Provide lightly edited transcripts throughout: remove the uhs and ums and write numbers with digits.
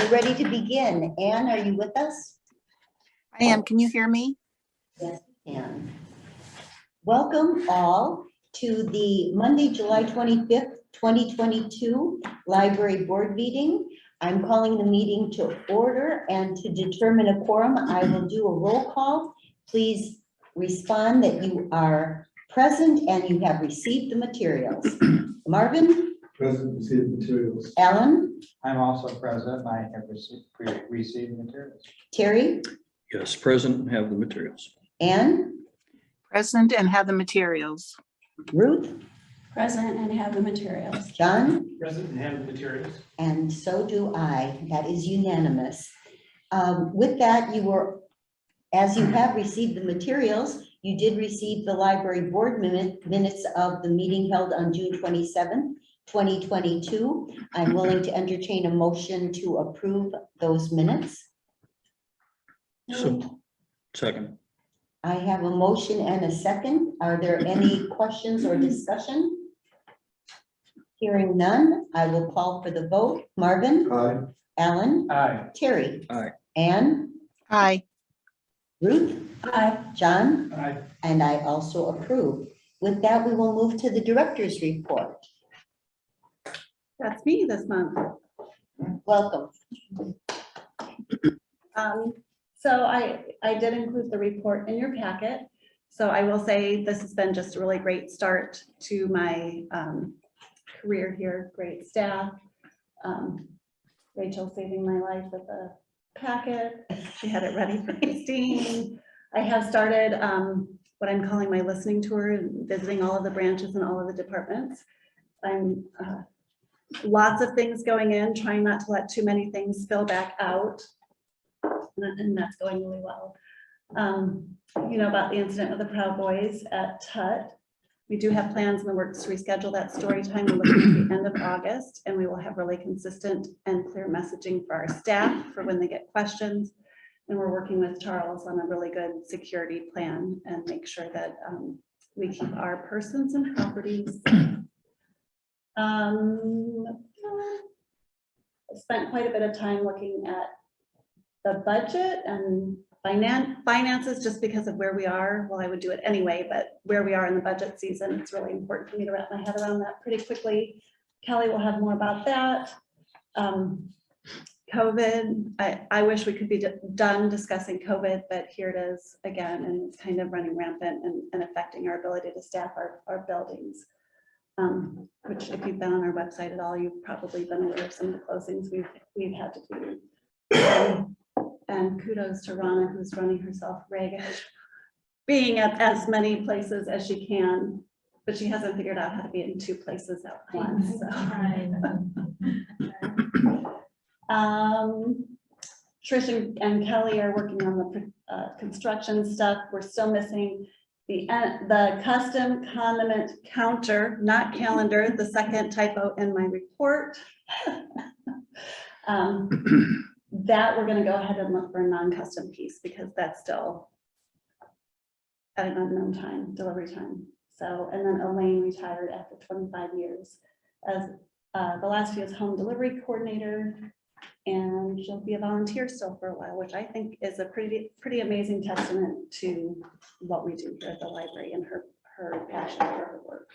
we're ready to begin. Anne, are you with us? I am. Can you hear me? Yes, we can. Welcome all to the Monday, July 25th, 2022 Library Board Meeting. I'm calling the meeting to order, and to determine a quorum, I will do a roll call. Please respond that you are present and you have received the materials. Marvin? Present, received materials. Alan? I'm also present. I have received materials. Terry? Yes, present and have the materials. Anne? Present and have the materials. Ruth? Present and have the materials. John? Present and have the materials. And so do I. That is unanimous. With that, as you have received the materials, you did receive the library board minutes of the meeting held on June 27th, 2022. I'm willing to entertain a motion to approve those minutes. So, second. I have a motion and a second. Are there any questions or discussion? Hearing none, I will call for the vote. Marvin? Aye. Alan? Aye. Terry? Aye. Anne? Aye. Ruth? Aye. John? Aye. And I also approve. With that, we will move to the director's report. That's me this month. Welcome. So I did include the report in your packet. So I will say this has been just a really great start to my career here. Great staff. Rachel saving my life with the packet. She had it ready for Christine. I have started what I'm calling my listening tour and visiting all of the branches and all of the departments. I'm lots of things going in, trying not to let too many things spill back out. And that's going really well. You know about the incident with the Proud Boys at TUT. We do have plans in the works to reschedule that story time. We're looking at the end of August, and we will have really consistent and clear messaging for our staff for when they get questions. And we're working with Charles on a really good security plan and make sure that we keep our persons and properties safe. I spent quite a bit of time looking at the budget and finances, just because of where we are. Well, I would do it anyway, but where we are in the budget season, it's really important for me to wrap my head around that pretty quickly. Kelly will have more about that. COVID, I wish we could be done discussing COVID, but here it is again, and it's kind of running rampant and affecting our ability to staff our buildings. Which if you've been on our website at all, you've probably been aware of some of the closings we've had to do. And kudos to Rana, who's running herself ragged, being at as many places as she can, but she hasn't figured out how to be in two places at once. So. Trish and Kelly are working on the construction stuff. We're still missing the custom condiment counter, not calendar, the second typo in my report. That we're going to go ahead and look for a non-custom piece, because that's still at an unknown time, delivery time. So, and then Elaine retired after 25 years as the last year's home delivery coordinator, and she'll be a volunteer still for a while, which I think is a pretty amazing testament to what we do here at the library and her passion for her work.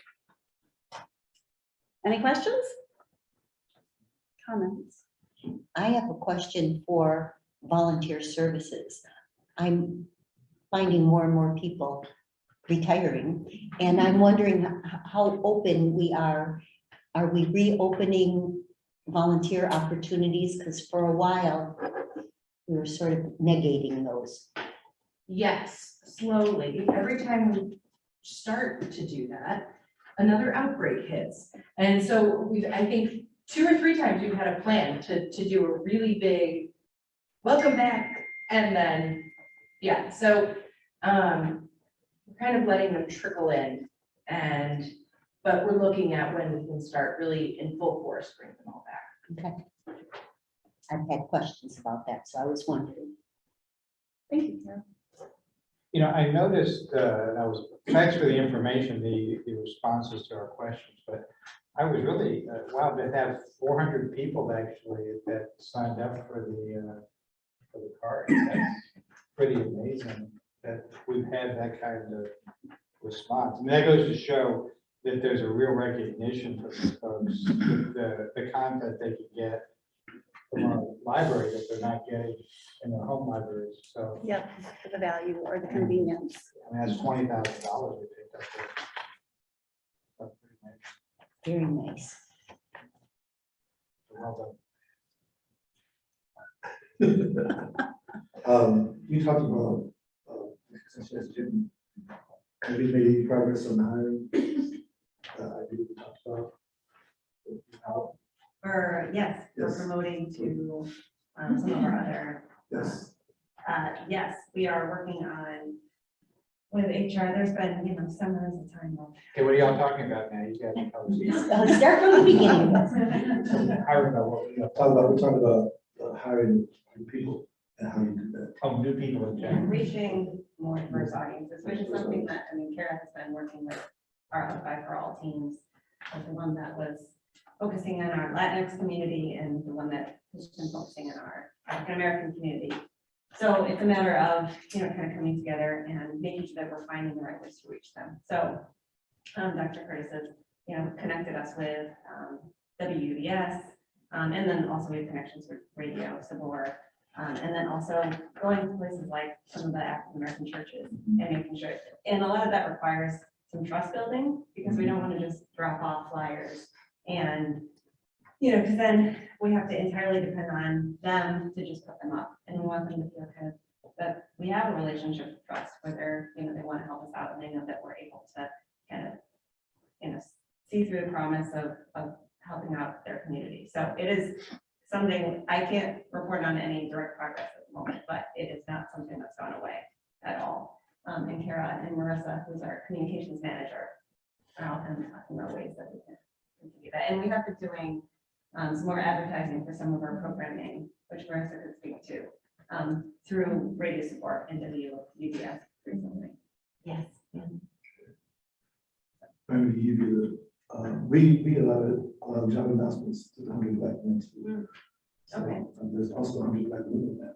Any questions? Comments? I have a question for volunteer services. I'm finding more and more people retiring, and I'm wondering how open we are. Are we reopening volunteer opportunities? Because for a while we were sort of negating those. Yes, slowly. Every time we start to do that, another outbreak hits. And so I think 2 or 3 times we've had a plan to do a really big welcome back. And then, yeah, so we're kind of letting them trickle in, but we're looking at when we can start really in full force, bring them all back. Okay. I've had questions about that, so I was wondering. Thank you, Sarah. You know, I noticed, thanks for the information, the responses to our questions, but I was really, wow, they have 400 people actually that signed up for the card. That's pretty amazing that we've had that kind of response. And that goes to show that there's a real recognition for these folks, with the content they can get from our library that they're not getting in their home libraries. So, Yep, for the value or the convenience. I mean, that's $20,000 we picked up there. That's pretty nice. Very nice. Well You talked about, suggestion. Have we made any progress on the hiring? I think we talked about. How? Yes, we're Yes. promoting to some of our other, Yes, yes, we are working on with HR, there's been, summer is a time of. Okay, what are y'all talking about now? You guys Start from the beginning. hiring about what we got. we're talking about hiring new people and how you do that. Oh, new people in general. Reaching more diverse audiences, which is something that, Kara has been working with our Outback for All teams, as the one that was focusing on our Latinx community and the one that has been focusing on our African American community. So it's a matter of, kind of coming together and making sure that we're finding the right ways to reach them. So Dr. Curtis has, connected us with WUBS, and then also we have connections with radio, civil work, and then also going to places like some of the African American churches and making sure, and a lot of that requires some trust building, because we don't want to just drop off flyers and, because then we have to entirely depend on them to just put them up, and we want them to feel kind of that we have a relationship of trust where they're, they want to help us out and they know that we're able to kind of, see through the promise of helping out their community. So it is something I can't report on any direct progress at the moment, but it is not something that's gone away at all. And Kara and Marissa, who's our communications manager, are all kind of talking about ways that we can continue that. And we have been doing some more advertising for some of our programming, which Marissa could speak to, through radio support and WUBS recently. Yes. I'm going to give you we get a lot of job announcements to the 100 Black men. So, Okay. there's also 100 Black women now.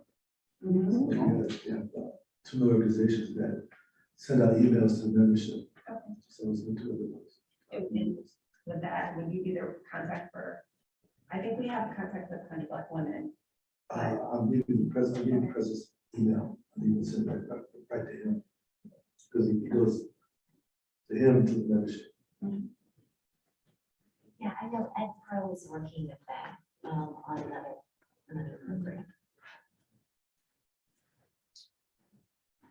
Mhm. So we have 2 more organizations that send out emails to the membership. Okay. So it's the 2 of those. And with that, would you be the contact for, I think we have contact with 100 Black women. I'm giving the president's email. And he will send it right to him. Because he goes to him to the membership. Yeah, I know Ed Pro is working with that on another program.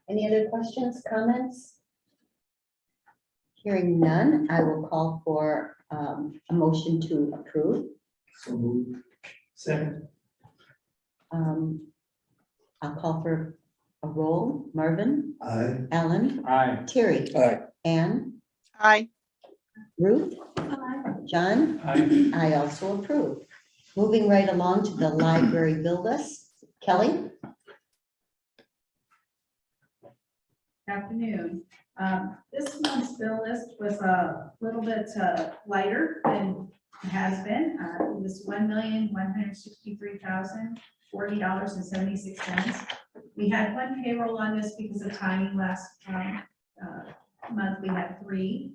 Any other questions, comments? Hearing none, I will call for a motion to approve. So moved. Second. I'll call for a roll. Marvin, Aye. Alan, Aye. Terry, Aye. Ann, Aye. Ruth, John. I also approve. Moving right along to the library build us. Kelly? Afternoon. This month's bill list was a little bit lighter than it has been. It was $1,163,040.76. We had one payroll on this because of timing last month. We had 3.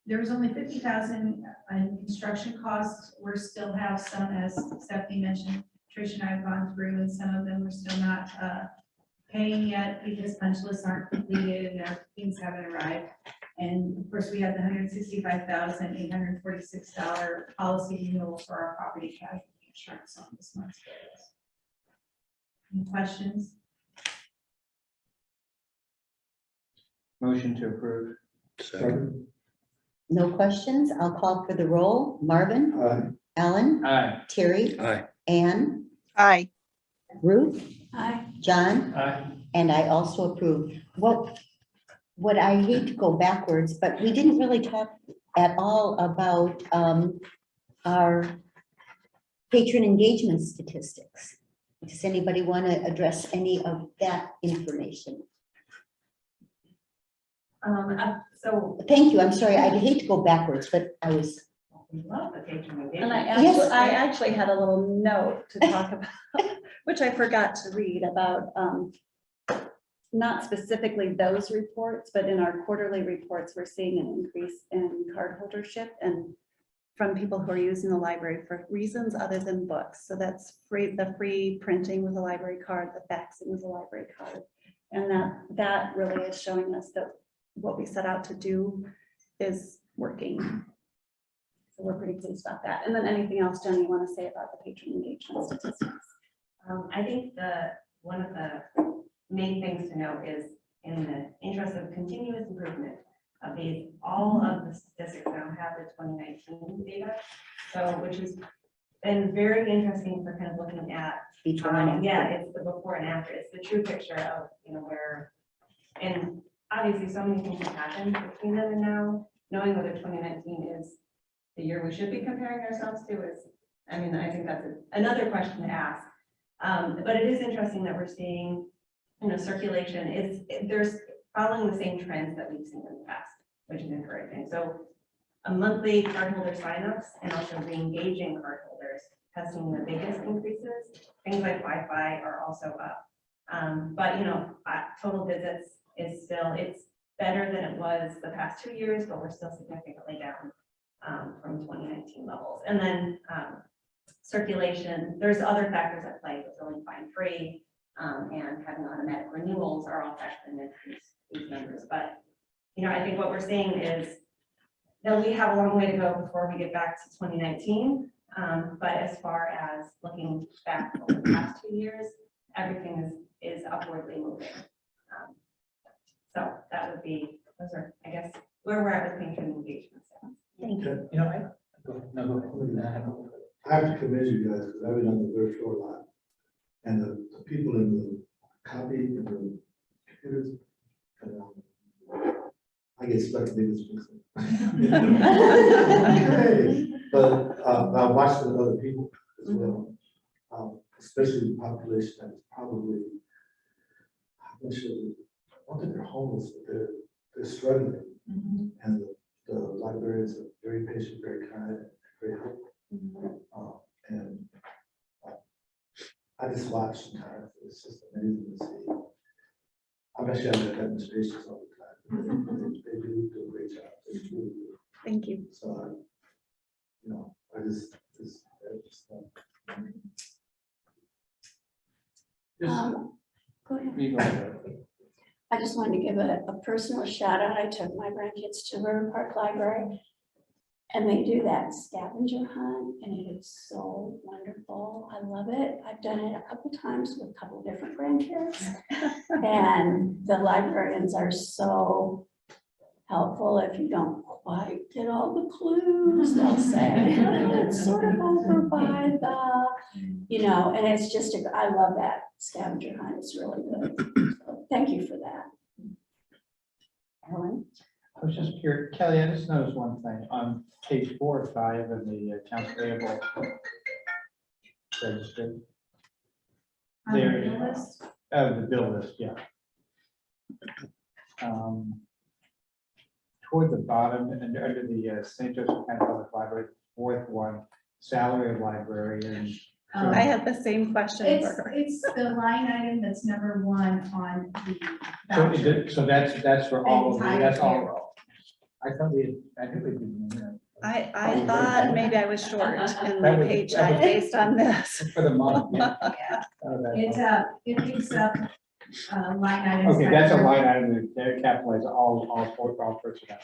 There was only 50,000 in construction costs. We still have some, as Stephanie mentioned, Trish and I have gone through, and some of them we're still not paying yet because punch lists aren't completed and their things haven't arrived. And of course, we had the $165,846 policy renewal for our property casualty insurance on this month's bills. Any questions? Motion to approve. Second. No questions. I'll call for the roll. Marvin, Aye. Alan, Aye. Terry, Aye. Ann, Aye. Ruth, Aye. John, Aye. and I also approve. What I hate to go backwards, but we didn't really talk at all about our patron engagement statistics. Does anybody want to address any of that information? So Thank you, I'm sorry, I hate to go backwards, but I was, we love the patron And engagement. Yes. I actually had a little note to talk about, which I forgot to read about, not specifically those reports, but in our quarterly reports, we're seeing an increase in card holdership and from people who are using the library for reasons other than books. So that's free, the free printing with a library card, the faxing with a library card. And that really is showing us that what we set out to do is working. So we're pretty pleased about that. And then anything else, Jen, you want to say about the patron engagement statistics? I think one of the main things to note is in the interest of continuous improvement of these, all of the statistics now have the 2019 data. So, which has been very interesting for kind of looking at, before and after. yeah, it's the before and after. It's the true picture of, where, and obviously so many things have happened between then and now. Knowing whether 2019 is the year we should be comparing ourselves to is, I think that's another question to ask. But it is interesting that we're seeing, circulation there's following the same trends that we've seen in the past, which is encouraging. So a monthly cardholder signups and also re-engaging cardholders has seen the biggest increases. Things like Wi-Fi are also up. But total visits is still, it's better than it was the past 2 years, but we're still significantly down from 2019 levels. And then circulation, there's other factors at play with billing fine free and having automatic renewals are all factoring into these numbers. But I think what we're seeing is that we have a long way to go before we get back to 2019. But as far as looking back over the past 2 years, everything is upwardly moving. So that would be, those are, I guess, where we're at with patron engagement. Thank you. Go ahead. No, I have to commend you guys, because I've been on the third floor lot. And the people in the copy and the computers, I get stuck in this. Okay. But I watched the other people as well, especially the population that is probably, I'm not sure, I don't think they're homeless, but they're struggling. And the librarians are very patient, very kind, very helpful. And I just watch sometimes. It's just amazing to see. I'm actually on the demonstrations all the time. They do a great job. They really do. Thank you. So, I just Go ahead. I just wanted to give a personal shout out. I took my grandkids to River Park Library and they do that scavenger hunt and it is so wonderful. I love it. I've done it a couple times with a couple different grandkids and the librarians are so helpful. If you don't quite get all the clues, they'll say, it's sort of over by the, and it's just, I love that scavenger hunt. It's really good. So thank you for that. Ellen? I was just curious, Kelly, I just noticed one thing on page 4 or 5 of the accounts payable register. There it is. The bill list, yeah. Toward the bottom and under the St. Joseph County Public Library, fourth one, salary of librarian. I had the same question for her. It's the line item that's number 1 on the So, voucher. so that's for all of them, Entire that's all. payroll. I thought I think we did. I thought maybe I was short in my That was- page that was- based on this. For the month, yeah. Yeah. Oh, that's It picks up line items. okay, that's a line item that capitalizes all personnel.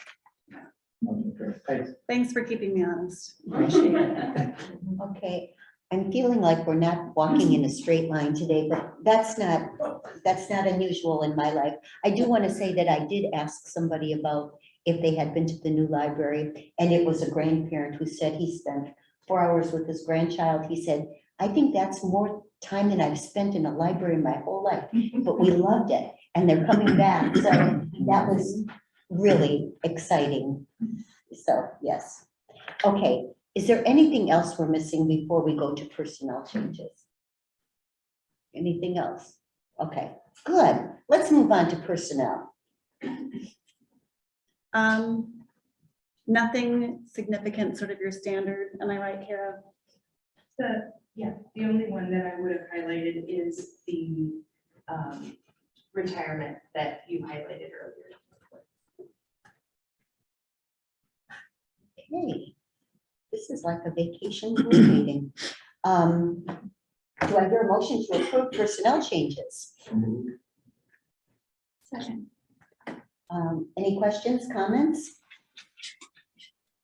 Okay, great. Thanks. Thanks for keeping me honest. Appreciate it. Okay, I'm feeling like we're not walking in a straight line today, but that's not unusual in my life. I do want to say that I did ask somebody about if they had been to the new library, and it was a grandparent who said he spent 4 hours with his grandchild. He said, I think that's more time than I've spent in a library in my whole life, but we loved it, and they're coming back, so that was really exciting. So, yes. Okay, is there anything else we're missing before we go to personnel changes? Anything else? Okay, good. Let's move on to personnel. Nothing significant, sort of your standard, am I right, Kara? The only one that I would have highlighted is the retirement that you highlighted earlier. Okay, this is like a vacation board meeting. Do I hear a motion to approve personnel changes? Second. Any questions, comments?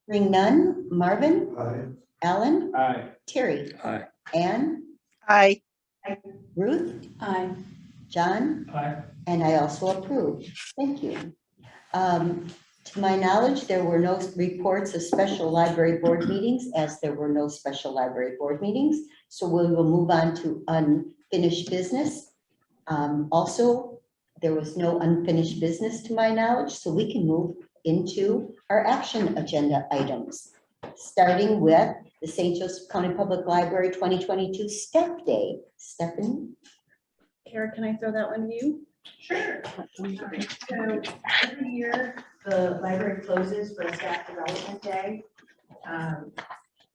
Hearing none. Marvin, Aye. Alan, Aye. Terry, Aye. Ann, Aye. Ruth, Aye. John, Aye. and I also approve. Thank you. To my knowledge, there were no reports of special library board meetings, as there were no special library board meetings. So we will move on to unfinished business. Also, there was no unfinished business to my knowledge, so we can move into our action agenda items, starting with the St. Joseph County Public Library 2022 Step Day. Stephanie? Kara, can I throw that one to you? Sure. So every year, the library closes for Staff Development Day.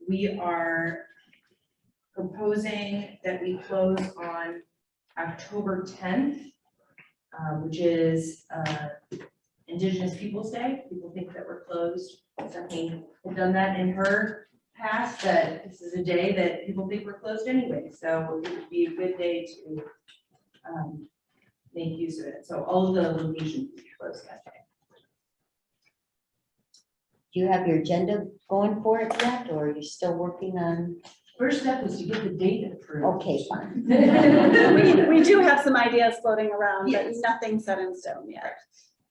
We are proposing that we close on October 10th, which is Indigenous Peoples' Day. People think that we're closed. Stephanie had done that in her past, that this is a day that people think we're closed anyway. So it would be a good day to make use of it. So all of the locations will be closed that day. Do you have your agenda going for it yet, or are you still working on? First step is to get the date approved. Okay, fine. We do have some ideas floating around, but nothing set in stone yet.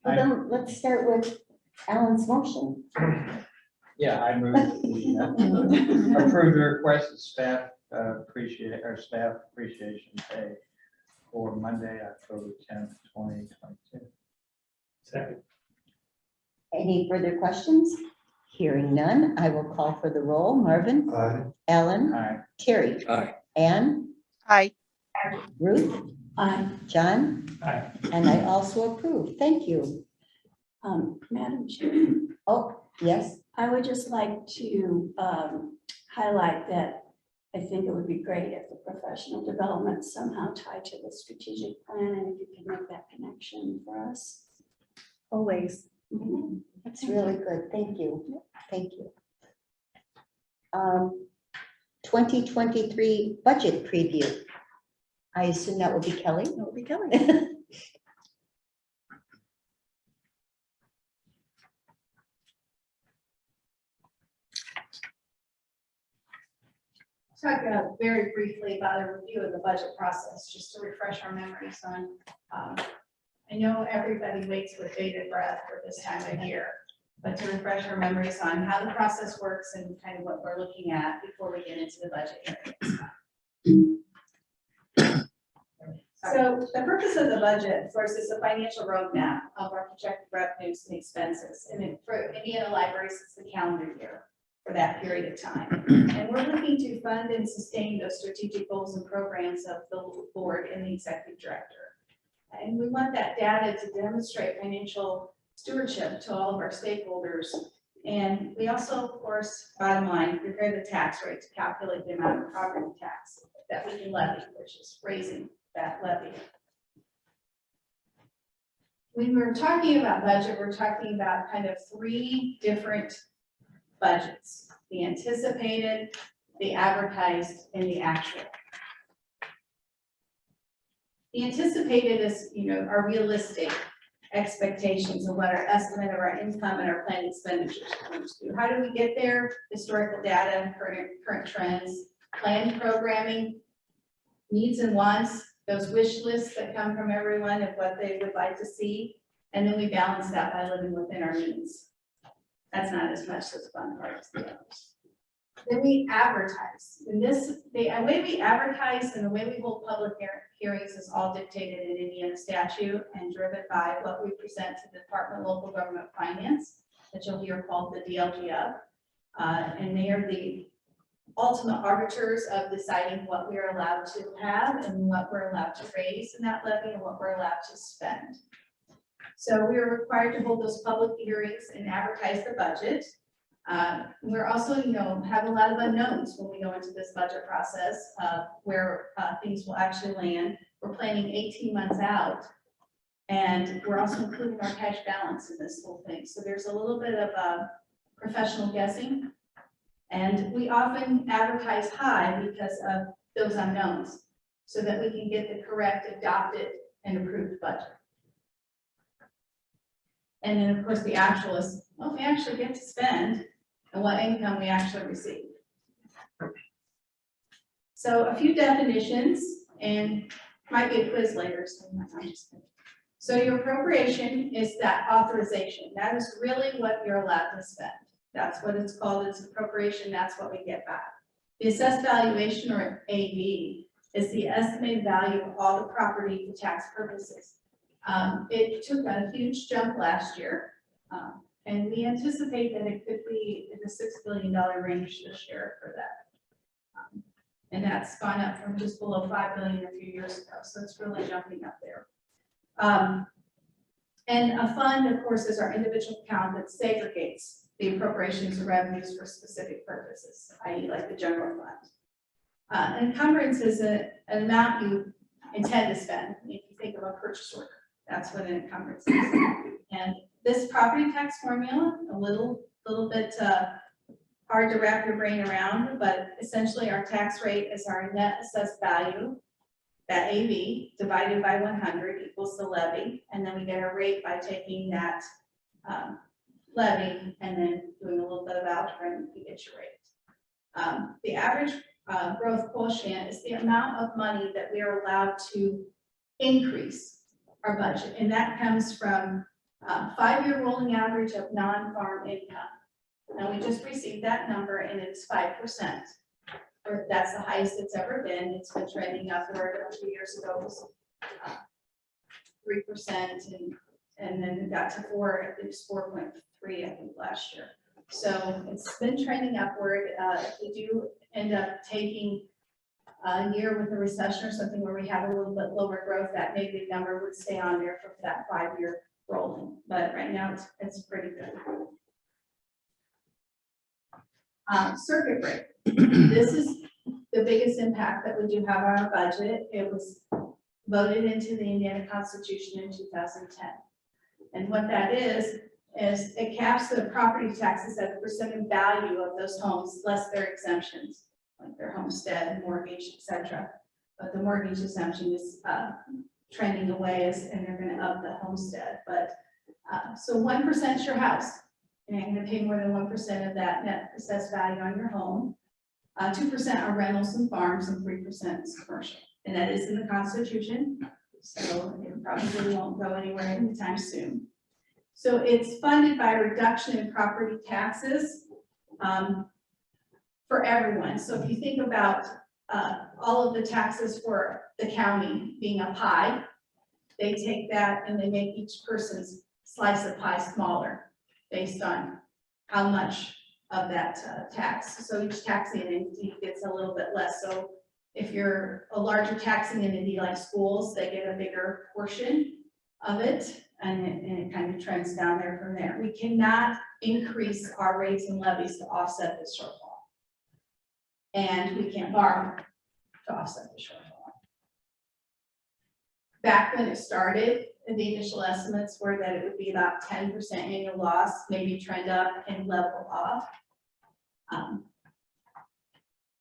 Well, then let's start with Alan's motion. Yeah, I move that we approve the request of staff appreciation day for Monday, October 10th, 2022. Second. Any further questions? Hearing none, I will call for the roll. Marvin, Aye. Alan, Aye. Terry, Aye. Ann, Aye. Ruth, Aye. John, Aye. and I also approve. Thank you. Madam Chair, Oh, yes, I would just like to highlight that I think it would be great if the professional development somehow tied to the strategic plan, and if you can make that connection for us. Always. that's really good. Thank you. Thank you. 2023 budget preview. I assume that would be Kelly. That would be Kelly. Talk very briefly about a review of the budget process, just to refresh our memories on. I know everybody waits with bated breath for this time of year, but to refresh our memories on how the process works and kind of what we're looking at before we get into the budget areas. So the purpose of the budget, of course, is a financial roadmap of our projected revenues and expenses. And for Indiana libraries, it's the calendar year for that period of time. And we're looking to fund and sustain those strategic goals and programs of the board and the executive director. And we want that data to demonstrate financial stewardship to all of our stakeholders. And we also, of course, bottom line, prepare the tax rate to calculate the amount of property tax that we can levy, which is raising that levy. When we're talking about budget, we're talking about kind of three different budgets: the anticipated, the advertised, and the actual. The anticipated is, our realistic expectations of what our estimate of our income and our planned expenditures are going to do. How do we get there? Historical data, current trends, planned programming, needs and wants, those wish lists that come from everyone of what they would like to see, and then we balance that by living within our means. That's not as much as fun part as the others. Then we advertise. And the way we advertise and the way we hold public hearings is all dictated in Indiana statute and driven by what we present to the Department of Local Government Finance, that you'll hear called the DLGF. And they are the ultimate arbiters of deciding what we are allowed to have and what we're allowed to raise in that levy and what we're allowed to spend. So we are required to hold those public hearings and advertise the budget. We're also, have a lot of unknowns when we go into this budget process, where things will actually land. We're planning 18 months out. And we're also including our cash balance in this whole thing. So there's a little bit of professional guessing. And we often advertise high because of those unknowns, so that we can get the correct, adopted, and approved budget. And then, of course, the actual is what we actually get to spend and what income we actually receive. So a few definitions, and might be a quiz later, so I'm just kidding. So your appropriation is that authorization. That is really what you're allowed to spend. That's what it's called. It's appropriation. That's what we get back. The assessed valuation, or AV, is the estimated value of all the property for tax purposes. It took a huge jump last year, and we anticipate that it could be in the $6 billion range this year for that. And that's gone up from just below $5 billion a few years ago, so it's really jumping up there. And a fund, of course, is our individual account that segregates the appropriations and revenues for specific purposes, i.e. like the general fund. Encumbrance is an amount you intend to spend. If you think of a purchase order, that's what an encumbrance is. And this property tax formula, a little bit hard to wrap your brain around, but essentially our tax rate is our net assessed value, that AV, divided by 100 equals the levy, and then we get a rate by taking that levy and then doing a little bit of algebra and you get your rate. The average growth quotient is the amount of money that we are allowed to increase our budget, and that comes from 5-year rolling average of non-farm income. Now, we just received that number and it's 5%. Or that's the highest it's ever been. It's been trending upward. A few years ago it was 3%, and then it got to 4. I think it's 4.3, I think, last year. So it's been trending upward. If we do end up taking a year with a recession or something where we have a little bit lower growth, that negative number would stay on there for that 5-year rolling. But right now it's pretty good. Circuit breaker. This is the biggest impact that we do have on our budget. It was voted into the Indiana Constitution in 2010. And what that is it caps the property taxes at the % of value of those homes, less their exemptions, like their homestead, mortgage, etc. But the mortgage exemption is trending away, and they're going to up the homestead. But so 1% is your house. And you're going to pay more than 1% of that net assessed value on your home. 2% are rentals and farms, and 3% is commercial. And that is in the Constitution, so it probably won't go anywhere anytime soon. So it's funded by a reduction in property taxes for everyone. So if you think about all of the taxes for the county being a pie, they take that and they make each person's slice of pie smaller based on how much of that tax. So each taxing entity gets a little bit less. So if you're a larger taxing entity like schools, they get a bigger portion of it, and it kind of trends down there from there. We cannot increase our rates and levies to offset this shortfall. And we can't borrow to offset the shortfall. Back when it started, the initial estimates were that it would be about 10% annual loss, maybe trend up and level off.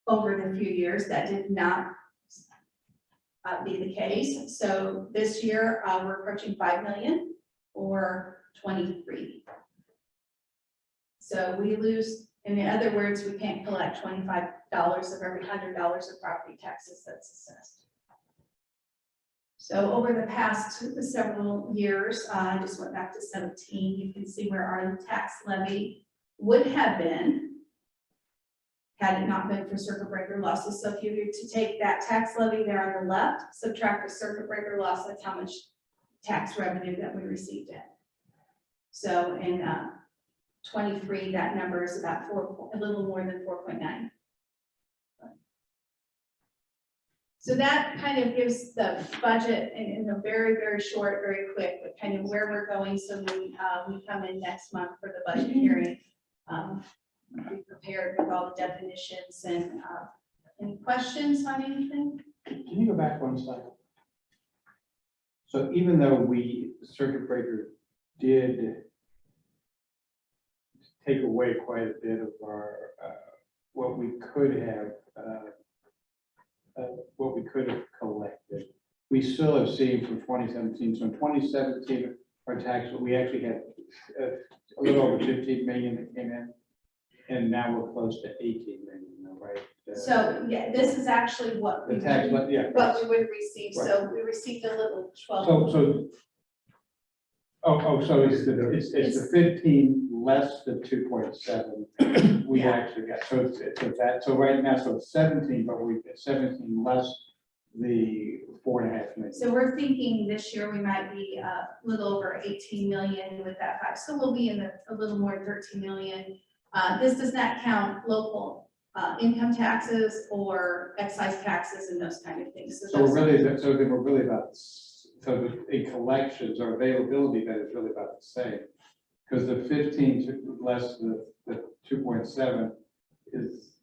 Over the few years, that did not be the case. So this year, we're approaching 5 million or 23. So we lose, in other words, we can't collect $25 of every $100 of property taxes that's assessed. So over the past several years, I just went back to 17, you can see where our tax levy would have been had it not been for circuit breaker losses. So if you were to take that tax levy there on the left, subtract the circuit breaker loss, that's how much tax revenue that we received in. So in 23, that number is about a little more than 4.9. So that kind of gives the budget in a very, very short, very quick, but kind of where we're going. So when we come in next month for the budget hearing, be prepared with all the definitions and any questions on anything? Can you go back one slide? So even though the circuit breaker did take away quite a bit of our, what we could have collected, we still have seen from 2017. So in 2017, our tax, we actually had a little over 15 million that came in, and now we're close to 18 million, right? So, yeah, this is actually what The we tax, would, yeah. what we would receive. So we received a little 12. So it's the 15 less than 2.7 we actually got. So so right now, so it's 17, but we get 17 less the 4.5 million. So we're thinking this year we might be a little over 18 million with that fact. So we'll be in a little more than 13 million. This does not count local income taxes or excise taxes and those kind of things. So we're really, so then we're really about, so in collections or availability, that is really about the same. Because the 15 less the 2.7 is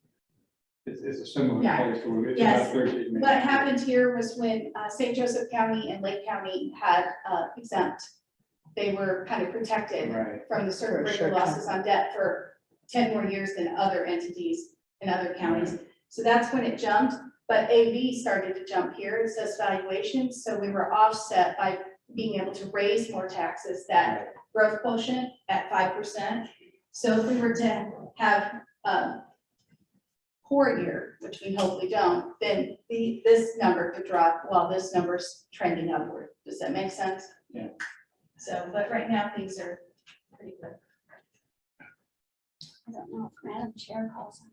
a similar Yeah. place to it's Yes. about 13 million. What happened here was when St. Joseph County and Lake County had exempt, they were kind of protected Right. from the circuit For breaker sure. losses on debt for 10 more years than other entities in other counties. So that's when it jumped, but AV started to jump here, it says valuation, so we were offset by being able to raise more taxes, that growth quotient at 5%. So if we were to have a poor year, which we hope we don't, then this number could drop while this number's trending upward. Does that make sense? Yeah. So, but right now, things are pretty good. I don't know if Madam Chair calls on.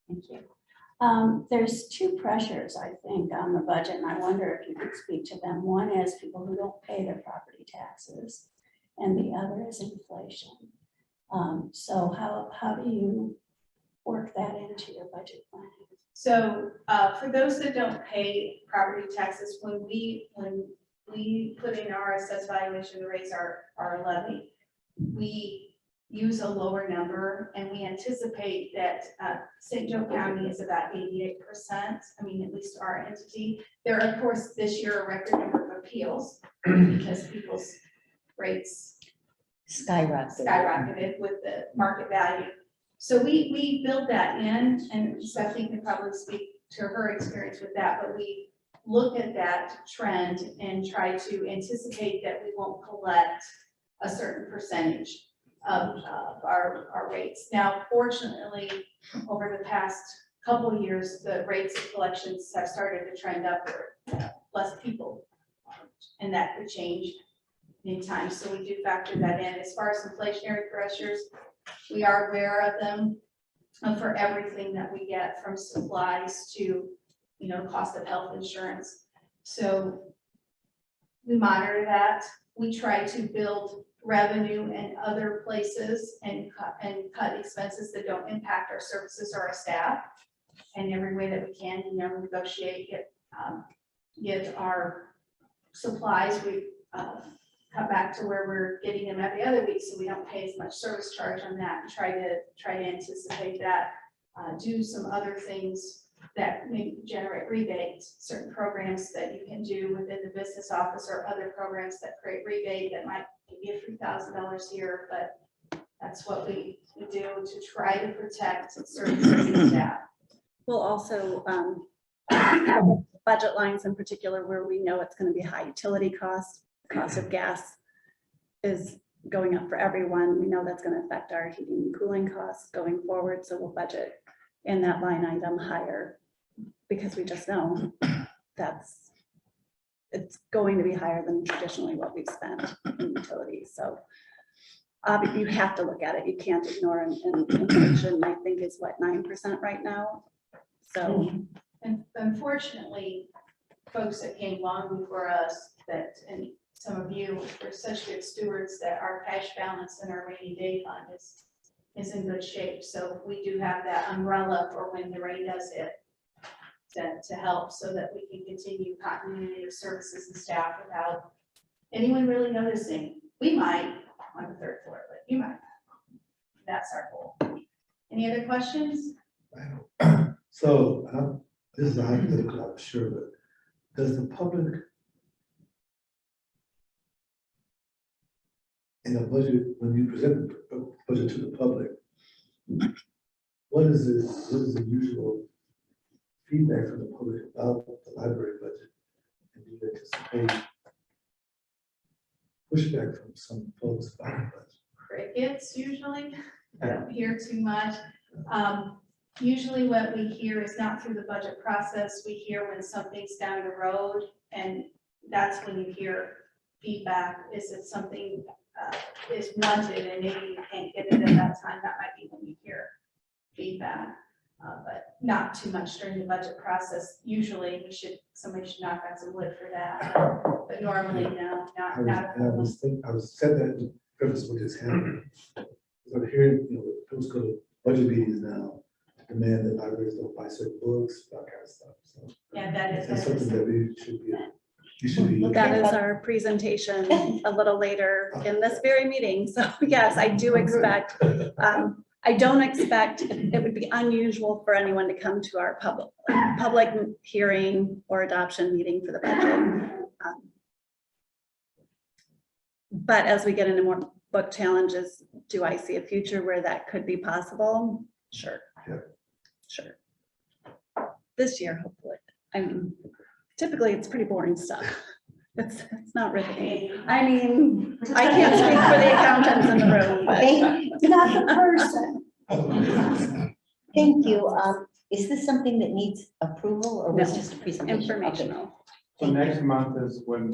Thank you. There's two pressures, I think, on the budget, and I wonder if you could speak to them. One is people who don't pay their property taxes, and the other is inflation. So how do you work that into your budget planning? So for those that don't pay property taxes, when we put in our assessed valuation to raise our levy, we use a lower number, and we anticipate that St. Joe County is about 88%. I mean, at least our entity. There are, of course, this year a record number of appeals because people's rates skyrocketed with the market value. So we built that in, and Stephanie can probably speak to her experience with that, but we look at that trend and try to anticipate that we won't collect a certain percentage of our rates. Now, fortunately, over the past couple of years, the rates of collections have started to trend upward. Less people, and that could change anytime. So we do factor that in. As far as inflationary pressures, we are aware of them for everything that we get, from supplies to, cost of health insurance. So we monitor that. We try to build revenue in other places and cut expenses that don't impact our services or our staff in every way that we can, negotiate, get our supplies. We cut back to where we're getting them every other week, so we don't pay as much service charge on that, and try to anticipate that. Do some other things that maybe generate rebates, certain programs that you can do within the business office, or other programs that create rebate that might give you $3,000 a year, but that's what we do to try to protect services and staff. We'll also have budget lines in particular where we know it's going to be high utility costs. Cost of gas is going up for everyone. We know that's going to affect our heating and cooling costs going forward. So we'll budget in that line item higher, because we just know it's going to be higher than traditionally what we've spent in utilities. So you have to look at it. You can't ignore, and inflation, I think, is what, 9% right now. So, and unfortunately, folks that came long before us, and some of you were such good stewards, that our cash balance in our rainy day fund is in good shape. So we do have that umbrella for when the rain does hit. to help so that we can continue continuity of services and staff without anyone really noticing. We might on the third floor, but you might not. That's our goal. Any other questions? So, this is a hypothetical, I'm sure, but does the public in a budget, when you present the budget to the public, what is the usual feedback from the public about the library budget? And do you anticipate pushback from some folks about the budget? Crickets usually. I don't hear too much. Usually what we hear is not through the budget process. We hear when something's down the road, and that's when you hear feedback. Is it something is wanted and maybe you can't get it at that time? That might be when you hear feedback, but not too much during the budget process. Usually somebody should knock on some wood for that, but normally no, not. I was said that in preface what just happened. I'm hearing, people go to budget meetings now to demand that libraries don't buy certain books, that kind of stuff. So Yeah, that is. that's something that we should be. You should be. looking That at. is our presentation a little later in this very meeting. So yes, I do expect, I don't expect, it would be unusual for anyone to come to our public hearing or adoption meeting for the budget. But as we get into more book challenges, do I see a future where that could be possible? Sure. Yeah. Sure. This year, hopefully. I mean, typically it's pretty boring stuff. It's not riveting. I mean, I can't speak for the accountants in the room, but Not the person. Thank you. Is this something that needs approval or was No. just a presentation? Okay. informational. So next month is when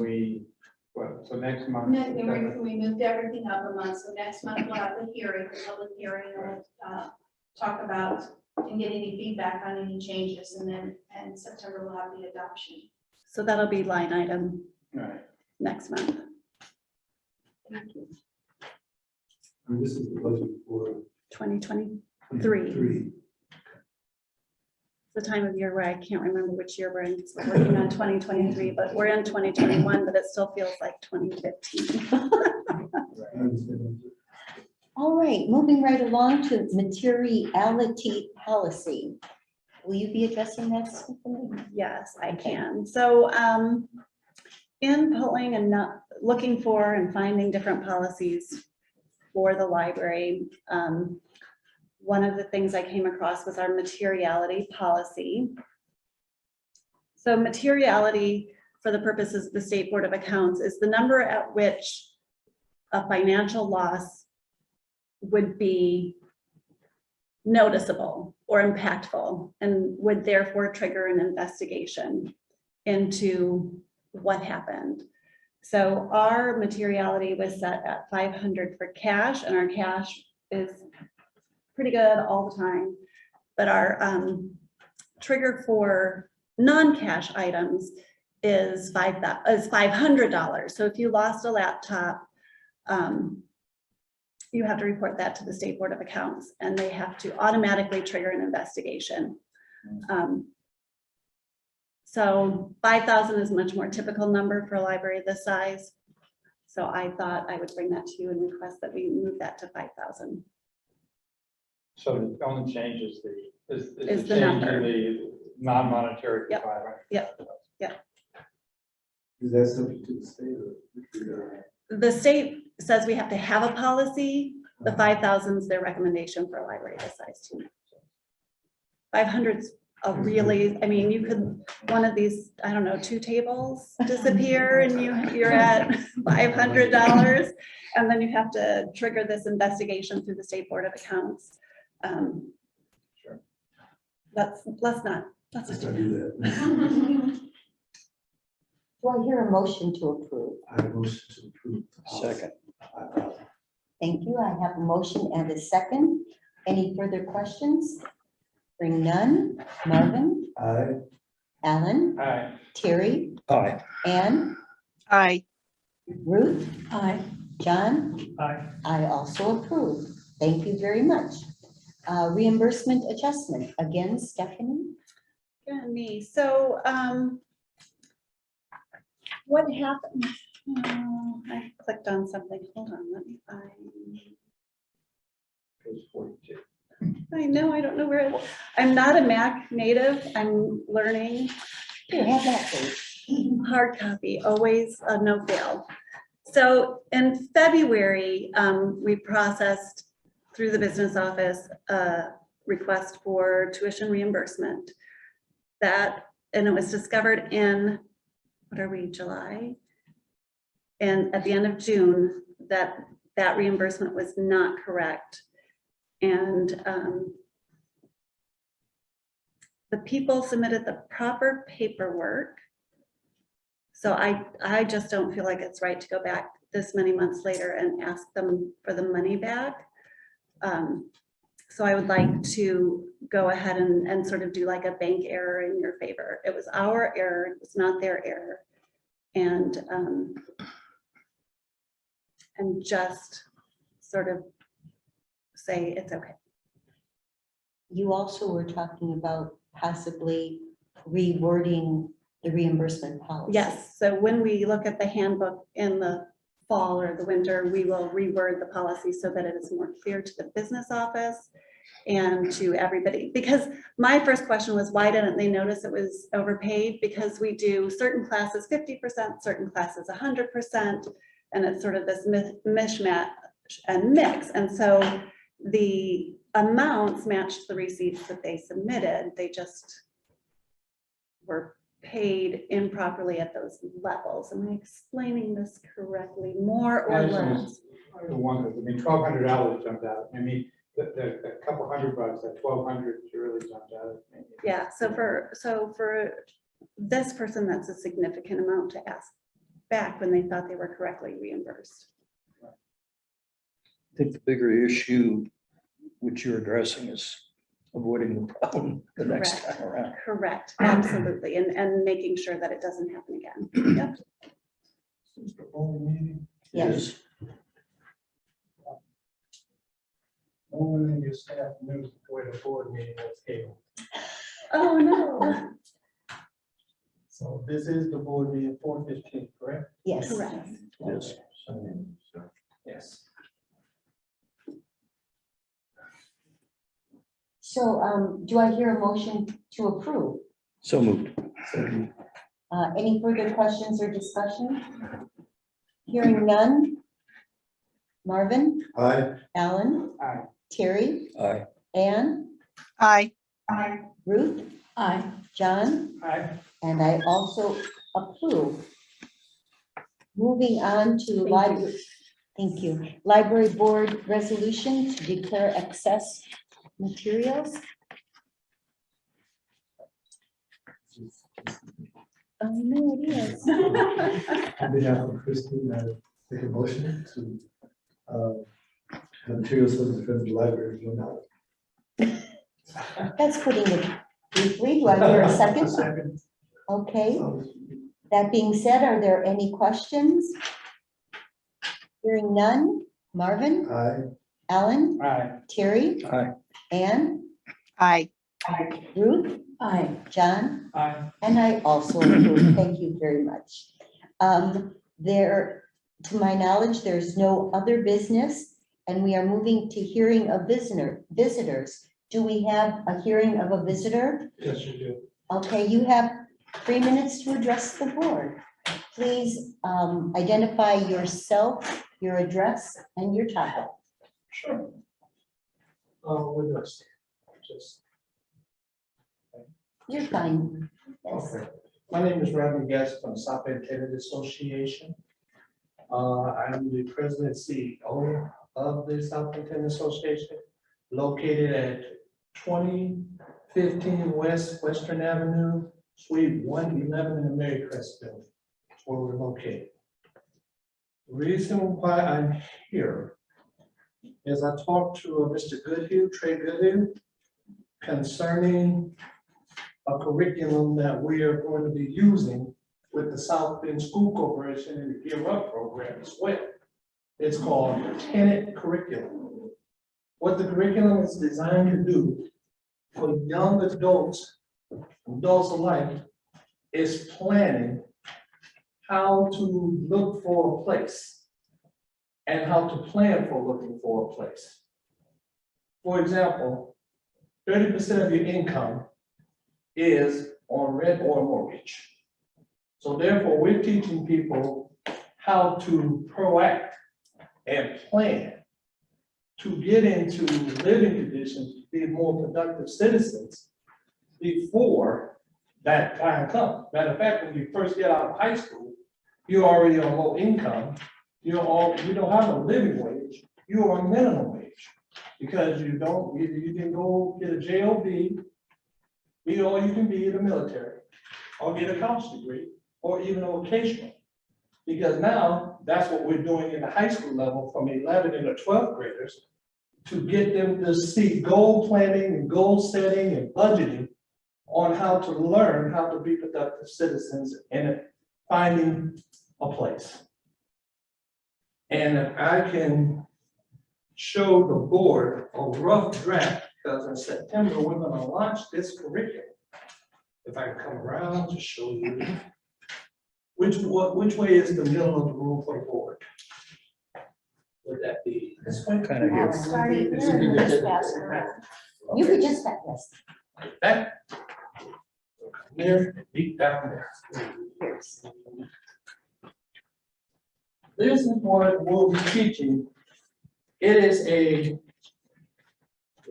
so next month. We moved everything up a month, so next month we'll have the hearing, the public hearing, and we'll talk about and get any feedback on any changes, and then in September we'll have the adoption. So that'll be line item Right. next month. And this is the budget for 2023. 23. The time of year where I can't remember which year we're in, 'cause we're working on 2023, but we're in 2021, but it still feels like 2015. I understand. All right, moving right along to materiality policy. Will you be addressing that, Stephanie? Yes, I can. So in pulling and looking for and finding different policies for the library, one of the things I came across was our materiality policy. So materiality, for the purposes of the State Board of Accounts, is the number at which a financial loss would be noticeable or impactful and would therefore trigger an investigation into what happened. So our materiality was set at 500 for cash, and our cash is pretty good all the time. But our trigger for non-cash items is $500. So if you lost a laptop, you have to report that to the State Board of Accounts, and they have to automatically trigger an investigation. So 5,000 is a much more typical number for a library this size. So I thought I would bring that to you and request that we move that to 5,000. So the only change is Is the the change in number. the non-monetary. Yep. 500. Is that subject to the state or? The state says we have to have a policy. The 5,000 is their recommendation for a library this size too. 500's a really, I mean, you could, one of these, I don't know, 2 tables disappear and you're at $500, and then you have to trigger this investigation through the State Board of Accounts. Sure. Let's not Let's do not that. do that. Do I hear a motion to approve? I have a motion to approve. the policy. Second. 5,000. Thank you. I have a motion and a second. Any further questions? Bring none. Marvin, Aye. Alan, All right. Terry, Aye. Ann, Aye. Ruth, Aye. John. Aye. I also approve. Thank you very much. Reimbursement adjustment. Again, Stephanie? again, me. So, what happened? I clicked on something. Hold on, let me find. Page 42. I know, I don't know where, I'm not a Mac native. I'm learning. Here, have that, please. Hard copy, always a no fail. So in February, we processed through the business office a request for tuition reimbursement. And it was discovered in, what are we, July? And at the end of June, that reimbursement was not correct. And the people submitted the proper paperwork. So I just don't feel like it's right to go back this many months later and ask them for the money back. So I would like to go ahead and sort of do like a bank error in your favor. It was our error, it was not their error. And just sort of say it's okay. You also were talking about possibly rewording the reimbursement policy. Yes, so when we look at the handbook in the fall or the winter, we will reword the policy so that it is more clear to the business office and to everybody. Because my first question was, why didn't they notice it was overpaid? Because we do certain classes 50%, certain classes 100%, and it's sort of this mishmash and mix. And so the amounts matched the receipts that they submitted. They just were paid improperly at those levels. Am I explaining this correctly, more or less? The one, I mean, $1,200 jumped out. I mean, the couple $100, that 1,200 really jumped out. Yeah, so for this person, that's a significant amount to ask back when they thought they were correctly reimbursed. I think the bigger issue which you're addressing is avoiding the problem the next Correct. time around. Correct, absolutely, and making sure that it doesn't happen again. Yep. Since the only meeting, Yes. No one in your staff knew where the board meeting was held. Oh, no. So this is the board meeting 4/15, correct? Yes. Correct. Yes. Yes. So do I hear a motion to approve? So moved. Any further questions or discussion? Hearing none. Marvin, Aye. Alan, Aye. Terry, Aye. Ann, Aye. Ruth, Aye. John, Aye. and I also approve. Moving on to library. Thank you. Library Board resolution to declare excess materials. Oh, no, it is. On behalf of Christine, I make a motion to the materials for the Defensive Library go out. That's putting it briefly. Do I hear a second? Second. Okay. That being said, are there any questions? Hearing none. Marvin, Aye. Alan, Aye. Terry, Aye. Ann, Aye. Ruth, Aye. John, Aye. and I also approve. Thank you very much. To my knowledge, there's no other business, and we are moving to hearing of visitors. Do we have a hearing of a visitor? Yes, you do. Okay, you have 3 minutes to address the board. Please identify yourself, your address, and your topic. Sure. What do I say? Just, You're fine. Yes. okay. My name is Rodney Guest from South Bend Tenant Association. I'm the president and CEO of the South Bend Tenant Association, located at 2015 Western Avenue, Suite 111 in the Mary Crest Building. That's where we're located. The reason why I'm here is I talked to Mr. Goodhue, Trey Goodhue, concerning a curriculum that we are going to be using with the South Bend School Corporation in the Gear Up program as well. It's called Tenant Curriculum. What the curriculum is designed to do for young adults adults alike, is planning how to look for a place and how to plan for looking for a place. For example, 30% of your income is on rent or mortgage. So therefore, we're teaching people how to proact and plan to get into living conditions, to be more productive citizens before that time comes. Matter of fact, when you first get out of high school, you're already on low income. You don't have a living wage, you're on minimum wage. Because you can go get a JOB, be all you can be in the military, or get a college degree, or even a vocational. Because now, that's what we're doing in the high school level from 11 and the 12th graders, to get them to see goal planning and goal setting and budgeting on how to learn how to be productive citizens and finding a place. And if I can show the board a rough draft, because in September, we're gonna launch this curriculum. If I can come around to show you, which way is the middle of the room for the board? Would that be this way? Kind of here. Starting here, and just pass it around. You could just have this. Like that. There, deep down there. This is what we'll be teaching. It is a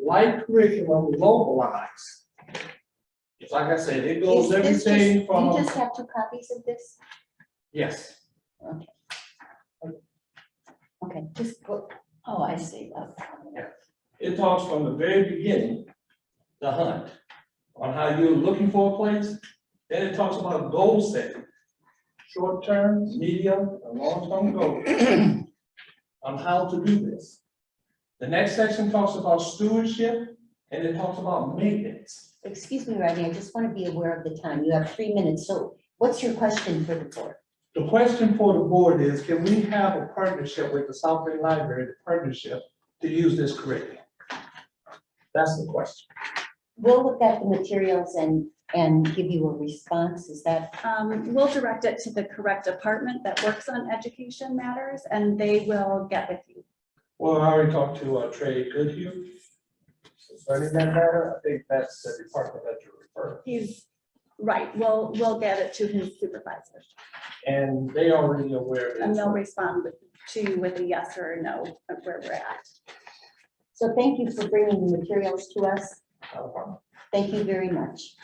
light curriculum localized. It's like I said, it goes Is this just- everything from. You just have 2 copies of this? Yes, Okay, just go. Oh, I see. it talks from the very beginning, the hunt, on how you're looking for a place. Then it talks about goal setting, short-term, medium, and long-term goals, on how to do this. The next section talks about stewardship, and it talks about maintenance. Excuse me, Rodney, I just want to be aware of the time. You have 3 minutes, so what's your question for the board? The question for the board is, can we have a partnership with the South Bend Library, the partnership, to use this curriculum? That's the question. We'll look at the materials and give you a response. Is that, We'll direct it to the correct department that works on education matters, and they will get with you. Well, I already talked to Trey Goodhue. Concerning that matter, I think that's the department that you're referring. He's, right, we'll get it to his supervisors, And they already aware of and it. they'll respond to you with a yes or a no of where we're at. so thank you for bringing the materials to us. Not a problem. Thank you very much.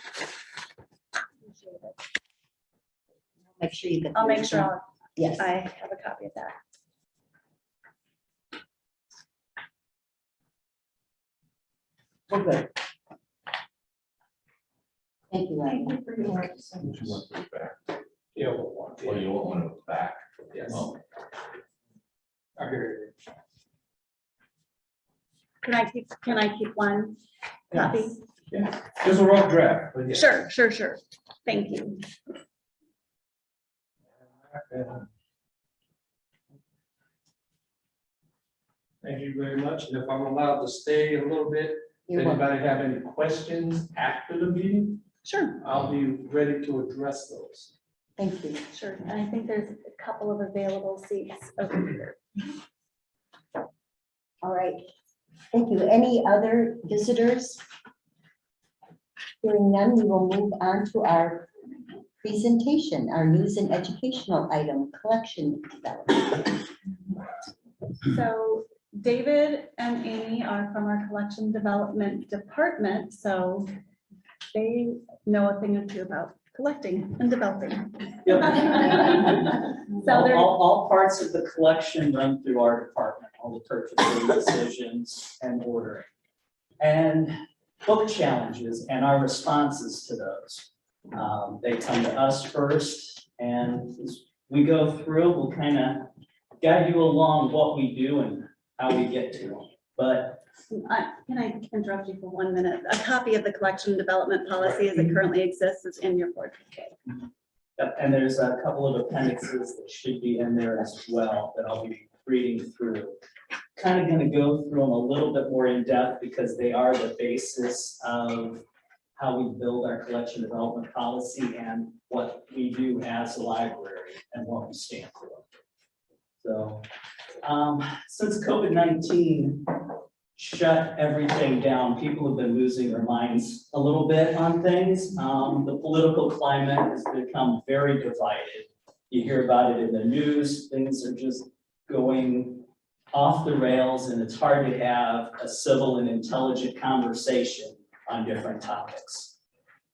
Make sure you get. I'll the make sure original. Yes. I have a copy of that. We're good. Thank you, Rodney. Yeah, we'll want to. Well, you want one of the back. Yes. Oh. I hear you. Can I keep one copy? Yeah, there's a rough draft, but yes. Sure. Thank you. Thank you very much. And if I'm allowed to stay a little bit, if You're welcome. anybody have any questions after the meeting, Sure, I'll be ready to address those. Thank you. sure. And I think there's a couple of available seats over here. All right. Thank you. Any other visitors? Hearing none, we will move on to our presentation, our news and educational item, collection development. So David and Amy are from our collection development department, so they know a thing or two about collecting and developing. So they're, All parts of the collection run through our department, all the purchasing decisions and ordering. And book challenges and our responses to those. They come to us first, and as we go through, we'll kind of guide you along what we do and how we get to them. But can I interrupt you for 1 minute? A copy of the collection development policy as it currently exists is in your board packet. and there's a couple of appendixes that should be in there as well that I'll be reading through. Kind of going to go through them a little bit more in depth because they are the basis of how we build our collection development policy and what we do as a library and what we stand for. So, since COVID-19 shut everything down, people have been losing their minds a little bit on things. The political climate has become very divided. You hear about it in the news, things are just going off the rails, and it's hard to have a civil and intelligent conversation on different topics.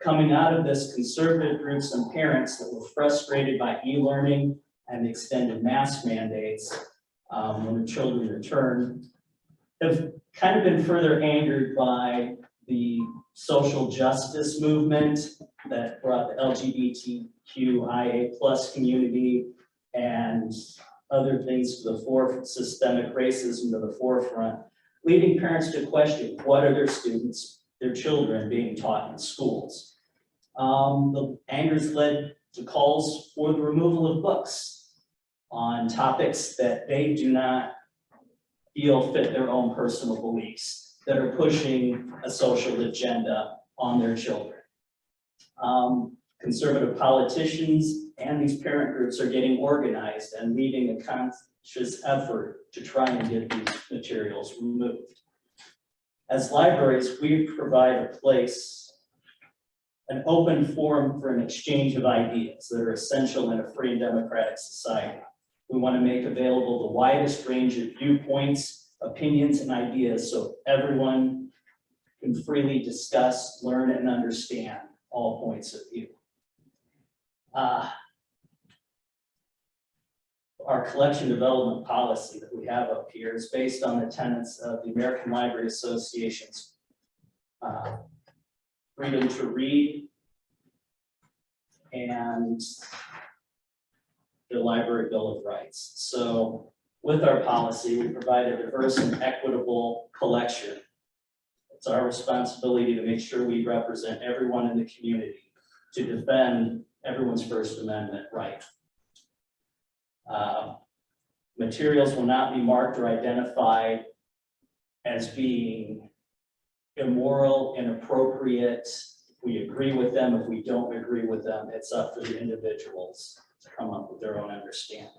Coming out of this, conservative groups and parents that were frustrated by e-learning and the extended mask mandates when the children returned have kind of been further angered by the social justice movement that brought the LGBTQIA+ community and other things to the forefront, systemic racism to the forefront, leading parents to question what are their students, their children being taught in schools. The anger's led to calls for the removal of books on topics that they do not feel fit their own personal beliefs, that are pushing a social agenda on their children. Conservative politicians and these parent groups are getting organized and leading a conscious effort to try and get these materials removed. As libraries, we provide a place, an open forum for an exchange of ideas that are essential in a free and democratic society. We want to make available the widest range of viewpoints, opinions, and ideas so everyone can freely discuss, learn, and understand all points of view. Our collection development policy that we have up here is based on the tenets of the American Library Association's freedom to read and the Library Bill of Rights. So with our policy, we provide a diverse and equitable collection. It's our responsibility to make sure we represent everyone in the community, to defend everyone's First Amendment right. Materials will not be marked or identified as being immoral, inappropriate. If we agree with them, if we don't agree with them, it's up to the individuals to come up with their own understanding.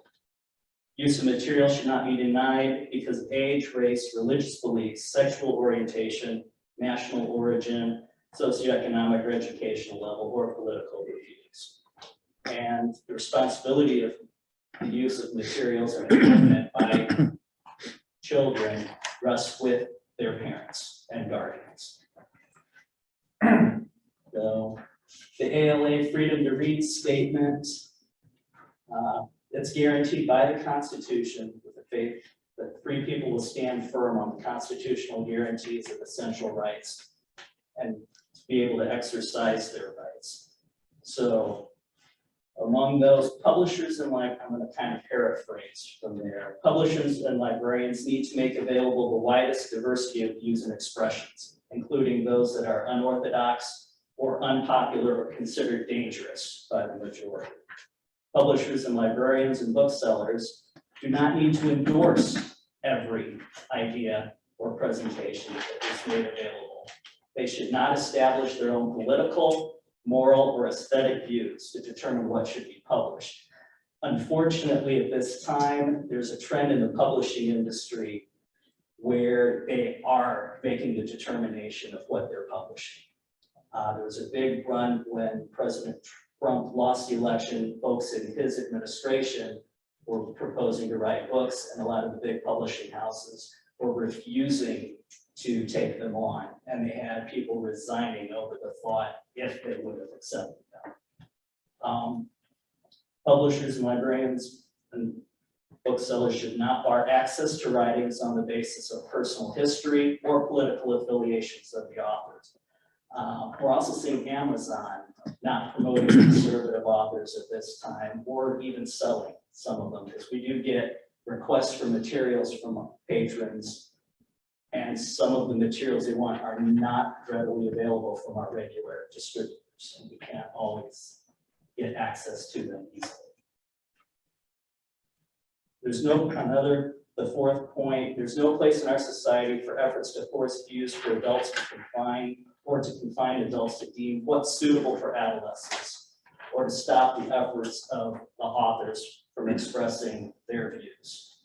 Use of materials should not be denied because of age, race, religious beliefs, sexual orientation, national origin, socioeconomic or educational level, or political views. And the responsibility of the use of materials and equipment by children rests with their parents and guardians. So the ALA Freedom to Read statement, it's guaranteed by the Constitution with the faith that free people will stand firm on the constitutional guarantees of essential rights and to be able to exercise their rights. So among those, publishers and I'm going to kind of paraphrase from there. Publishers and librarians need to make available the widest diversity of views and expressions, including those that are unorthodox or unpopular or considered dangerous by the majority. Publishers and librarians and booksellers do not need to endorse every idea or presentation that is made available. They should not establish their own political, moral, or aesthetic views to determine what should be published. Unfortunately, at this time, there's a trend in the publishing industry where they are making the determination of what they're publishing. There was a big run when President Trump lost the election. Folks in his administration were proposing to write books, and a lot of the big publishing houses were refusing to take them on, and they had people resigning over the thought if they would have accepted them. Publishers and librarians and booksellers should not bar access to writings on the basis of personal history or political affiliations of the authors. We're also seeing Amazon not promoting conservative authors at this time, or even selling some of them, because we do get requests for materials from patrons, and some of the materials they want are not readily available from our regular distributors, and we can't always get access to them easily. There's no, The fourth point, there's no place in our society for efforts to force views for adults to confine adults to deem what's suitable for adolescents, or to stop the efforts of the authors from expressing their views.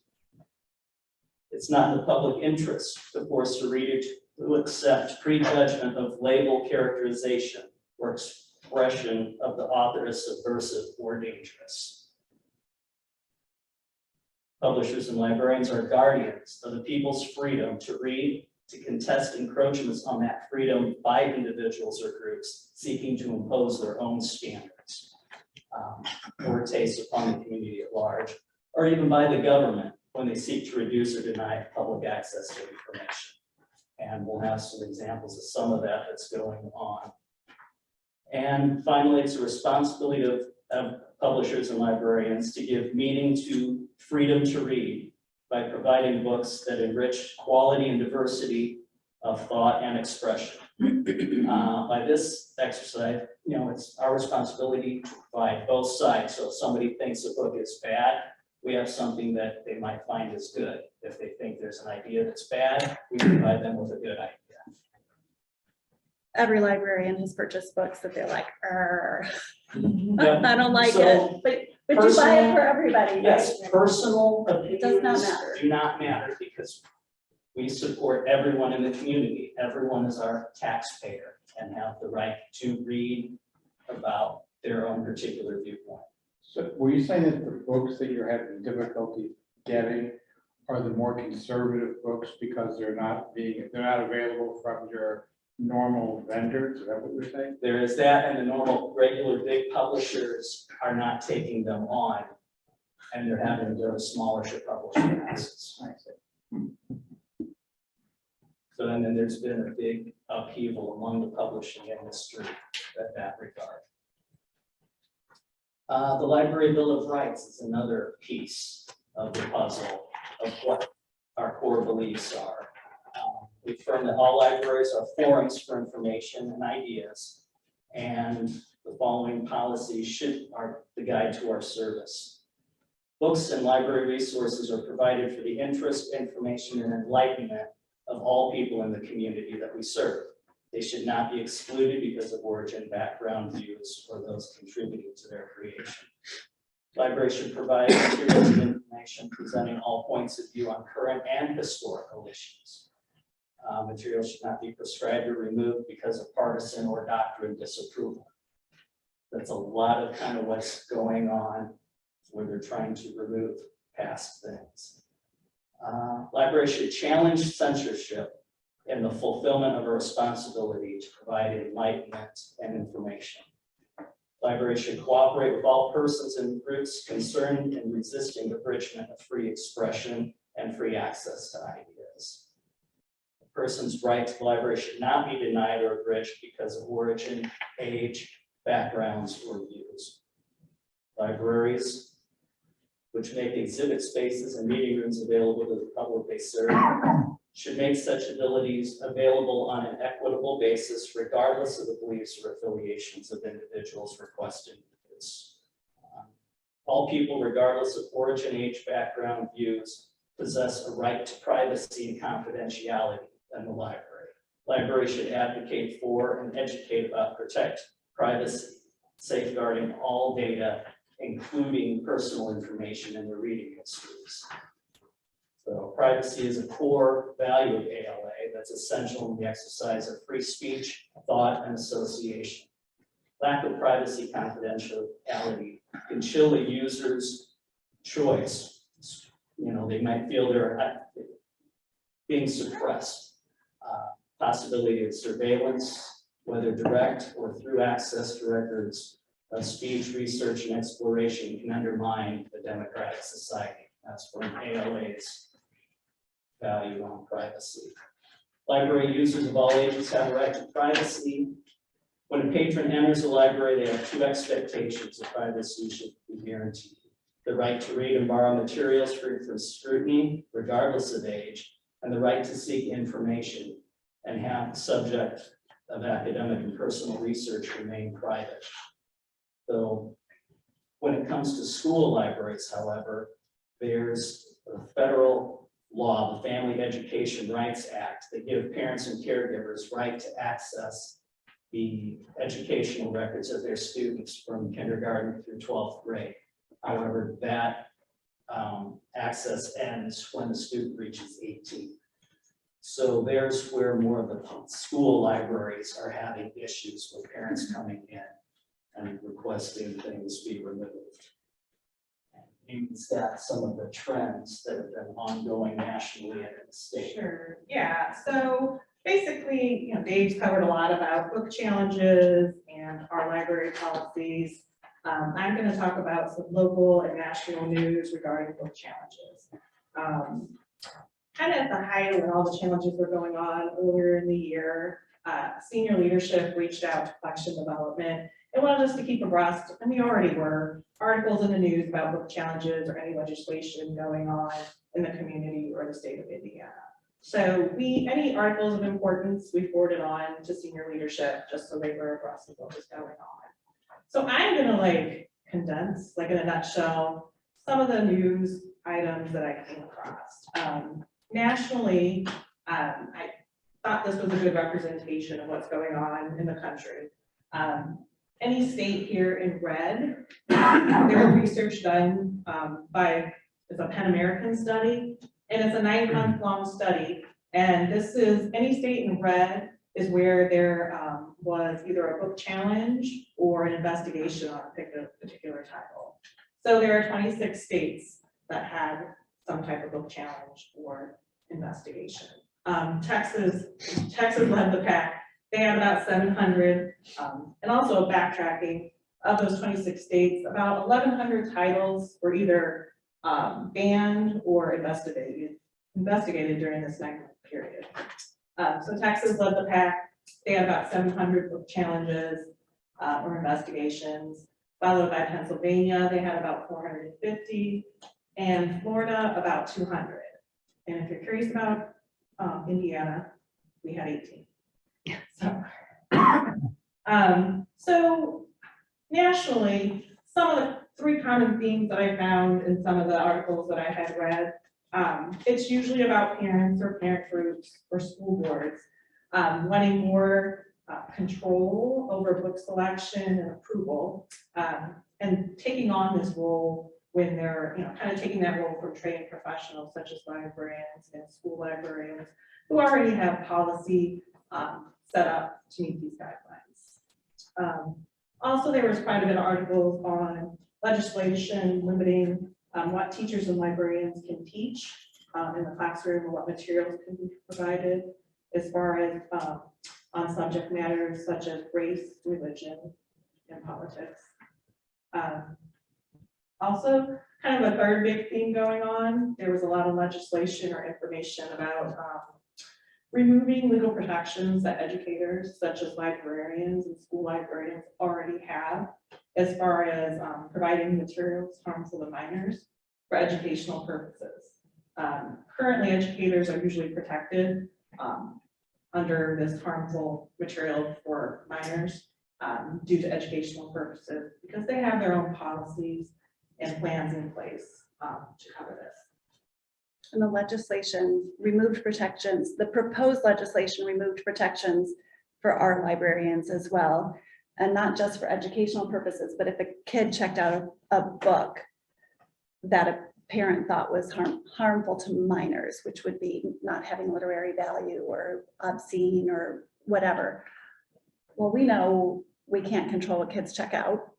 It's not in the public interest to force a reader to accept prejudgment of label characterization or expression of the author as subversive or dangerous. Publishers and librarians are guardians of the people's freedom to read, to contest encroachments on that freedom by individuals or groups seeking to impose their own standards or tastes upon the community at large, or even by the government when they seek to reduce or deny public access to information. And we'll have some examples of some of that that's going on. And finally, it's a responsibility of publishers and librarians to give meaning to freedom to read by providing books that enrich quality and diversity of thought and expression. By this exercise, it's our responsibility to provide both sides. So if somebody thinks a book is bad, we have something that they might find is good. If they think there's an idea that's bad, we provide them with a good idea. Every librarian has purchased books that they're like, Yep. I don't like So, it, but you buy it for everybody, yes, right? personal It does not opinions matter. do not matter because we support everyone in the community. Everyone is our taxpayer and have the right to read about their own particular viewpoint. So were you saying that the books that you're having difficulty getting are the more conservative books because they're not available from your normal vendors? Is that what you're saying? There is that, and the normal, regular big publishers are not taking them on, and they're having to go to smaller publishing houses. So, and then there's been a big upheaval among the publishing industry in that regard. The Library Bill of Rights is another piece of the puzzle of what our core beliefs are. We affirm that all libraries are forums for information and ideas, and the following policies are the guide to our service. Books and library resources are provided for the interest, information, and enlightenment of all people in the community that we serve. They should not be excluded because of origin, background, views, or those contributing to their creation. Libraries should provide materials and information presenting all points of view on current and historical issues. Materials should not be prescribed or removed because of partisan or doctrine disapproval. That's a lot of kind of what's going on where they're trying to remove past things. Libraries should challenge censorship in the fulfillment of a responsibility to provide enlightenment and information. Libraries should cooperate with all persons and groups concerned in resisting abridgment of free expression and free access to ideas. A person's right to the library should not be denied or abridged because of origin, age, backgrounds, or views. Libraries, which make exhibit spaces and meeting rooms available to the public they serve, should make such abilities available on an equitable basis, regardless of the beliefs or affiliations of individuals requesting use. All people, regardless of origin, age, background, views, possess a right to privacy and confidentiality in the library. Libraries should advocate for and educate about protect privacy, safeguarding all data, including personal information in the reading histories. So privacy is a core value of ALA that's essential in the exercise of free speech, thought, and association. Lack of privacy confidentiality can chill a user's choice. They might feel they're being suppressed. Possibility of surveillance, whether direct or through access to records of speech, research, and exploration can undermine the democratic society. That's from ALA's value on privacy. Library users of all ages have a right to privacy. When a patron enters a library, they have two expectations of privacy should be guaranteed. The right to read and borrow materials free from scrutiny, regardless of age, and the right to seek information and have the subject of academic and personal research remain private. So when it comes to school libraries, however, there's a federal law, the Family Education Rights Act, that give parents and caregivers right to access the educational records of their students from kindergarten through 12th grade. However, that access ends when the student reaches 18. So there's where more of the school libraries are having issues with parents coming in and requesting things be removed. Means that some of the trends that have been ongoing nationally and in the state. Sure, yeah, so basically, Dave's covered a lot about book challenges and our library policies. I'm gonna talk about some local and national news regarding book challenges. Kind of at the height when all the challenges were going on earlier in the year, senior leadership reached out to collection development and wanted us to keep abreast, and we already were, articles in the news about book challenges or any legislation going on in the community or the state of Indiana. So any articles of importance, we forwarded on to senior leadership just so they were abreast of what was going on. So I'm gonna condense, in a nutshell, some of the news items that I came across. Nationally, I thought this was a good representation of what's going on in the country. Any state here in red, there was research done it's a Pan American study, and it's a 9-month-long study. And this is, any state in red is where there was either a book challenge or an investigation on a particular title. So there are 26 states that had some type of book challenge or investigation. Texas led the pack. They had about 700, and also backtracking, of those 26 states, about 1,100 titles were either banned or investigated during this 9-month period. So Texas led the pack. They had about 700 book challenges or investigations, followed by Pennsylvania. They had about 450, and Florida about 200. And if you're curious about Indiana, we had 18. So nationally, some of the 3 common themes that I found in some of the articles that I had read, it's usually about parents or parent groups or school boards wanting more control over book selection and approval, and taking on this role when they're, kind of taking that role from trained professionals such as librarians and school librarians who already have policy set up to meet these guidelines. Also, there was quite a bit of articles on legislation limiting what teachers and librarians can teach in the classroom and what materials can be provided as far as on subject matters such as race, religion, and politics. Also, kind of a third big theme going on, there was a lot of legislation or information about removing legal protections that educators such as librarians and school librarians already have as far as providing materials harmful to minors for educational purposes. Currently, educators are usually protected under this harmful material for minors due to educational purposes because they have their own policies and plans in place to cover this. And the legislation removed protections, the proposed legislation removed protections for our librarians as well. And not just for educational purposes, but if a kid checked out a book that a parent thought was harmful to minors, which would be not having literary value or obscene or whatever. Well, we know we can't control what kids check out.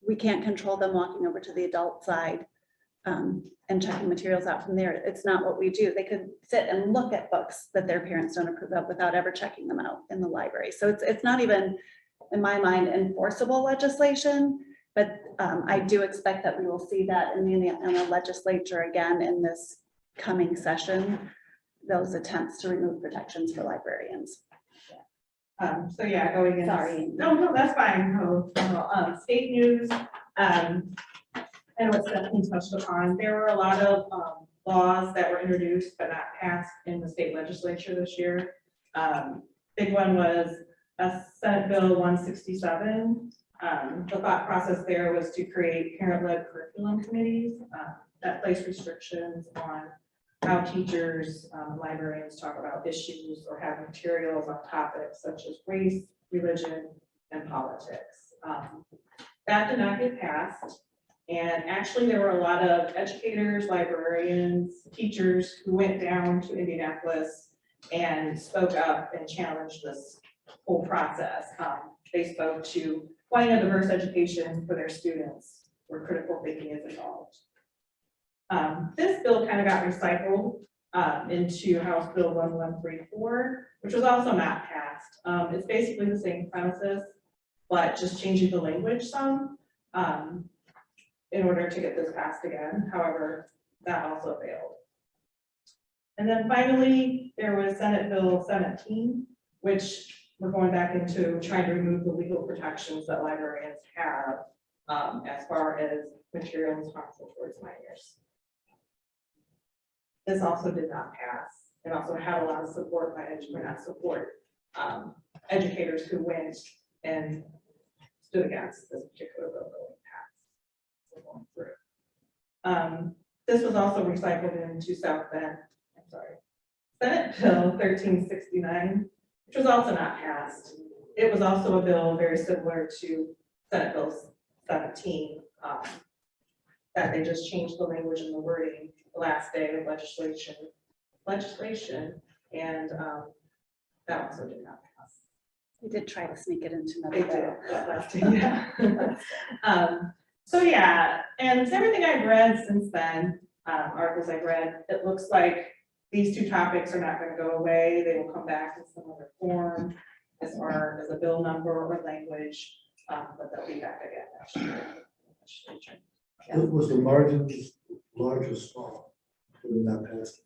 We can't control them walking over to the adult side and checking materials out from there. It's not what we do. They could sit and look at books that their parents don't approve of without ever checking them out in the library. So it's not even, in my mind, enforceable legislation, but I do expect that we will see that in the legislature again in this coming session, those attempts to remove protections for librarians. So yeah, going in. Sorry. No, that's fine. No, state news. And what Stephanie touched upon, there were a lot of laws that were introduced but not passed in the state legislature this year. Big one was a Senate Bill 167. The thought process there was to create parent-led curriculum committees that place restrictions on how teachers, librarians talk about issues or have materials on topics such as race, religion, and politics. That did not get passed. And actually, there were a lot of educators, librarians, teachers who went down to Indianapolis and spoke up and challenged this whole process. They spoke to wanting a diverse education for their students where critical thinking is involved. This bill kind of got recycled into House Bill 1134, which was also not passed. It's basically the same premises, but just changing the language some in order to get this passed again. However, that also failed. And then finally, there was Senate Bill 17, which we're going back into trying to remove the legal protections that librarians have as far as materials harmful towards minors. This also did not pass. It also had a lot of support by educators who went and stood against this particular bill going through. This was also recycled into Senate Bill 1369, which was also not passed. It was also a bill very similar to Senate Bill 17, that they just changed the language and the wording the last day of legislation, and that also did not pass. We did try to sneak it into They another did, bill. that last day, yeah. So yeah, and so everything I've read since then, articles I've read, it looks like these two topics are not going to go away. They will come back in some other form as far as a bill number or language, but they'll be back again next year. Yeah. Was the margins large or small for that passage?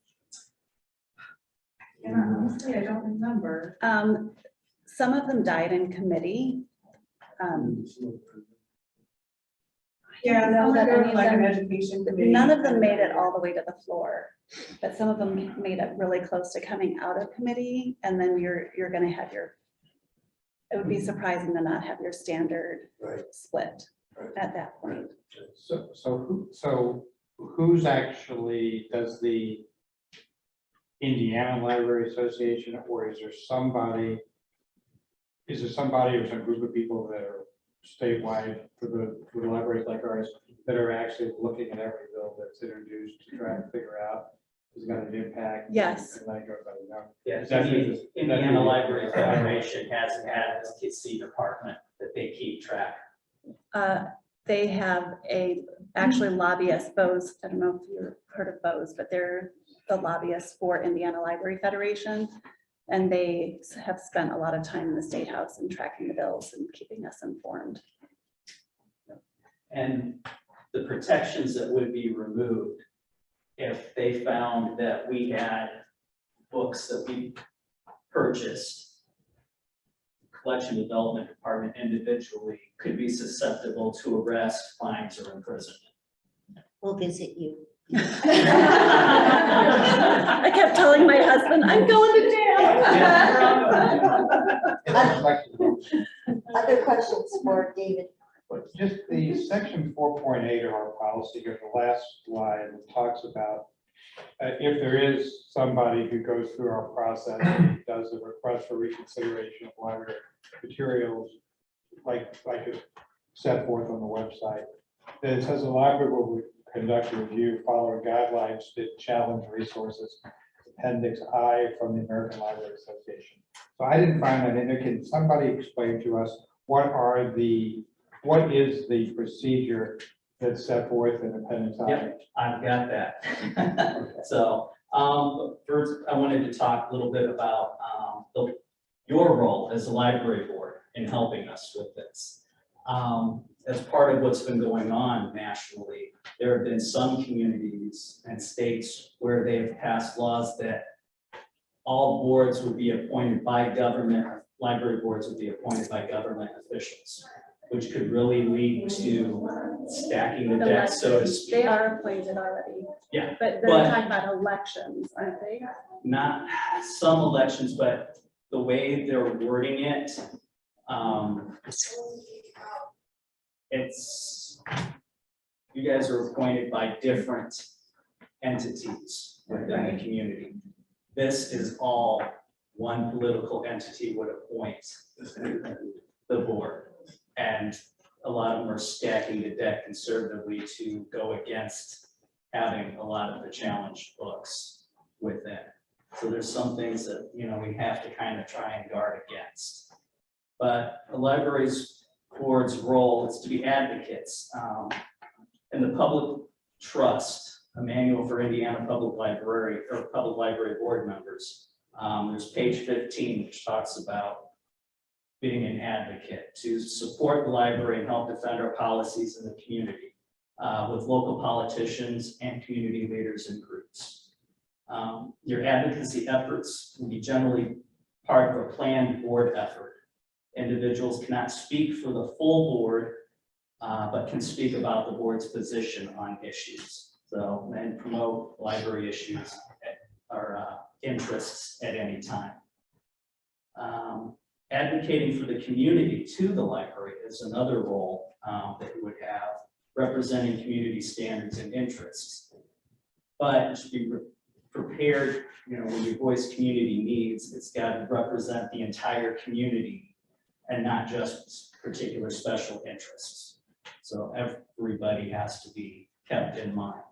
Yeah, honestly, I don't remember. Some of them died in committee. Yeah, know that any of like an them- education committee. None of them made it all the way to the floor, but some of them made it really close to coming out of committee, and then you're gonna have your, it would be surprising to not have your standard Right. split Right. at that point. So who's actually, does the Indiana Library Association, or is there somebody or some group of people that are statewide for the libraries like ours that are actually looking at every bill that's introduced to try and figure out has got an impact? Yes. And let everybody know. Yeah, Is that who the this- Indiana Library Federation has had this KC department that they keep track. They have actually lobbyists, Bose, I don't know if you've heard of Bose, but they're the lobbyists for Indiana Library Federation. And they have spent a lot of time in the State House and tracking the bills and keeping us informed. And the protections that would be removed if they found that we had books that we purchased, collection development department individually could be susceptible to arrest, fines, or imprisonment. We'll visit you. I kept telling my husband, I'm going to jail. Other questions for David? But just the section 4.8 of our policy here, the last slide, talks about if there is somebody who goes through our process and does a request for reconsideration of library materials, like it's set forth on the website, then it says the library will conduct a review following guidelines that challenge resources, Appendix I from the American Library Association. So I didn't find that in there. Can somebody explain to us what is the procedure that's set forth in Appendix I? Yep, I've got that. So, first, I wanted to talk a little bit about your role as a library board in helping us with this. As part of what's been going on nationally, there have been some communities and states where they have passed laws that all boards would be appointed by government, library boards would be appointed by government officials, which could really lead to stacking the deck, so to speak. They are appointed already. Yeah, But they're but- talking about elections, aren't they? Not some elections, but the way they're wording it, it's, you guys are appointed by different entities within the community. This is all one political entity would appoint the board. And a lot of them are stacking the deck conservatively to go against having a lot of the challenge books within. So there's some things that, you know, we have to kind of try and guard against. But the library's board's role is to be advocates. And the public trust, a manual for Indiana public library or public library board members. There's page 15, which talks about being an advocate to support the library and help defend our policies in the community with local politicians and community leaders and groups. Your advocacy efforts will be generally part of a planned board effort. Individuals cannot speak for the full board, but can speak about the board's position on issues. So, and promote library issues or interests at any time. Advocating for the community to the library is another role that you would have, representing community standards and interests. But to be prepared, you know, when you voice community needs, it's got to represent the entire community and not just particular special interests. So everybody has to be kept in mind.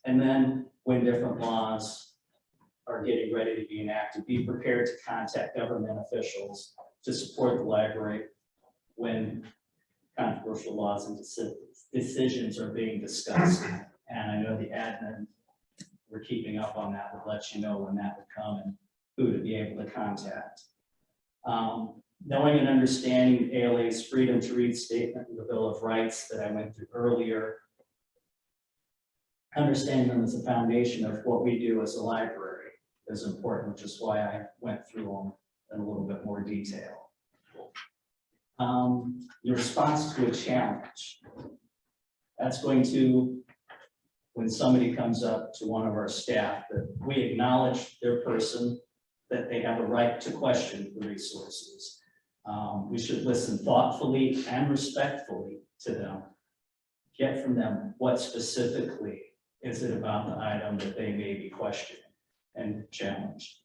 And then when different laws are getting ready to be enacted, be prepared to contact government officials to support the library when controversial laws and decisions are being discussed. And I know the admin, we're keeping up on that, would let you know when that would come and who to be able to contact. Knowing and understanding ALA's freedom to read statement and the Bill of Rights that I went through earlier, understanding them as a foundation of what we do as a library is important, which is why I went through them in a little bit more detail. Your response to a challenge. That's going to, when somebody comes up to one of our staff, that we acknowledge their person, that they have a right to question the resources. We should listen thoughtfully and respectfully to them. Get from them what specifically is it about the item that they may be questioning and challenged.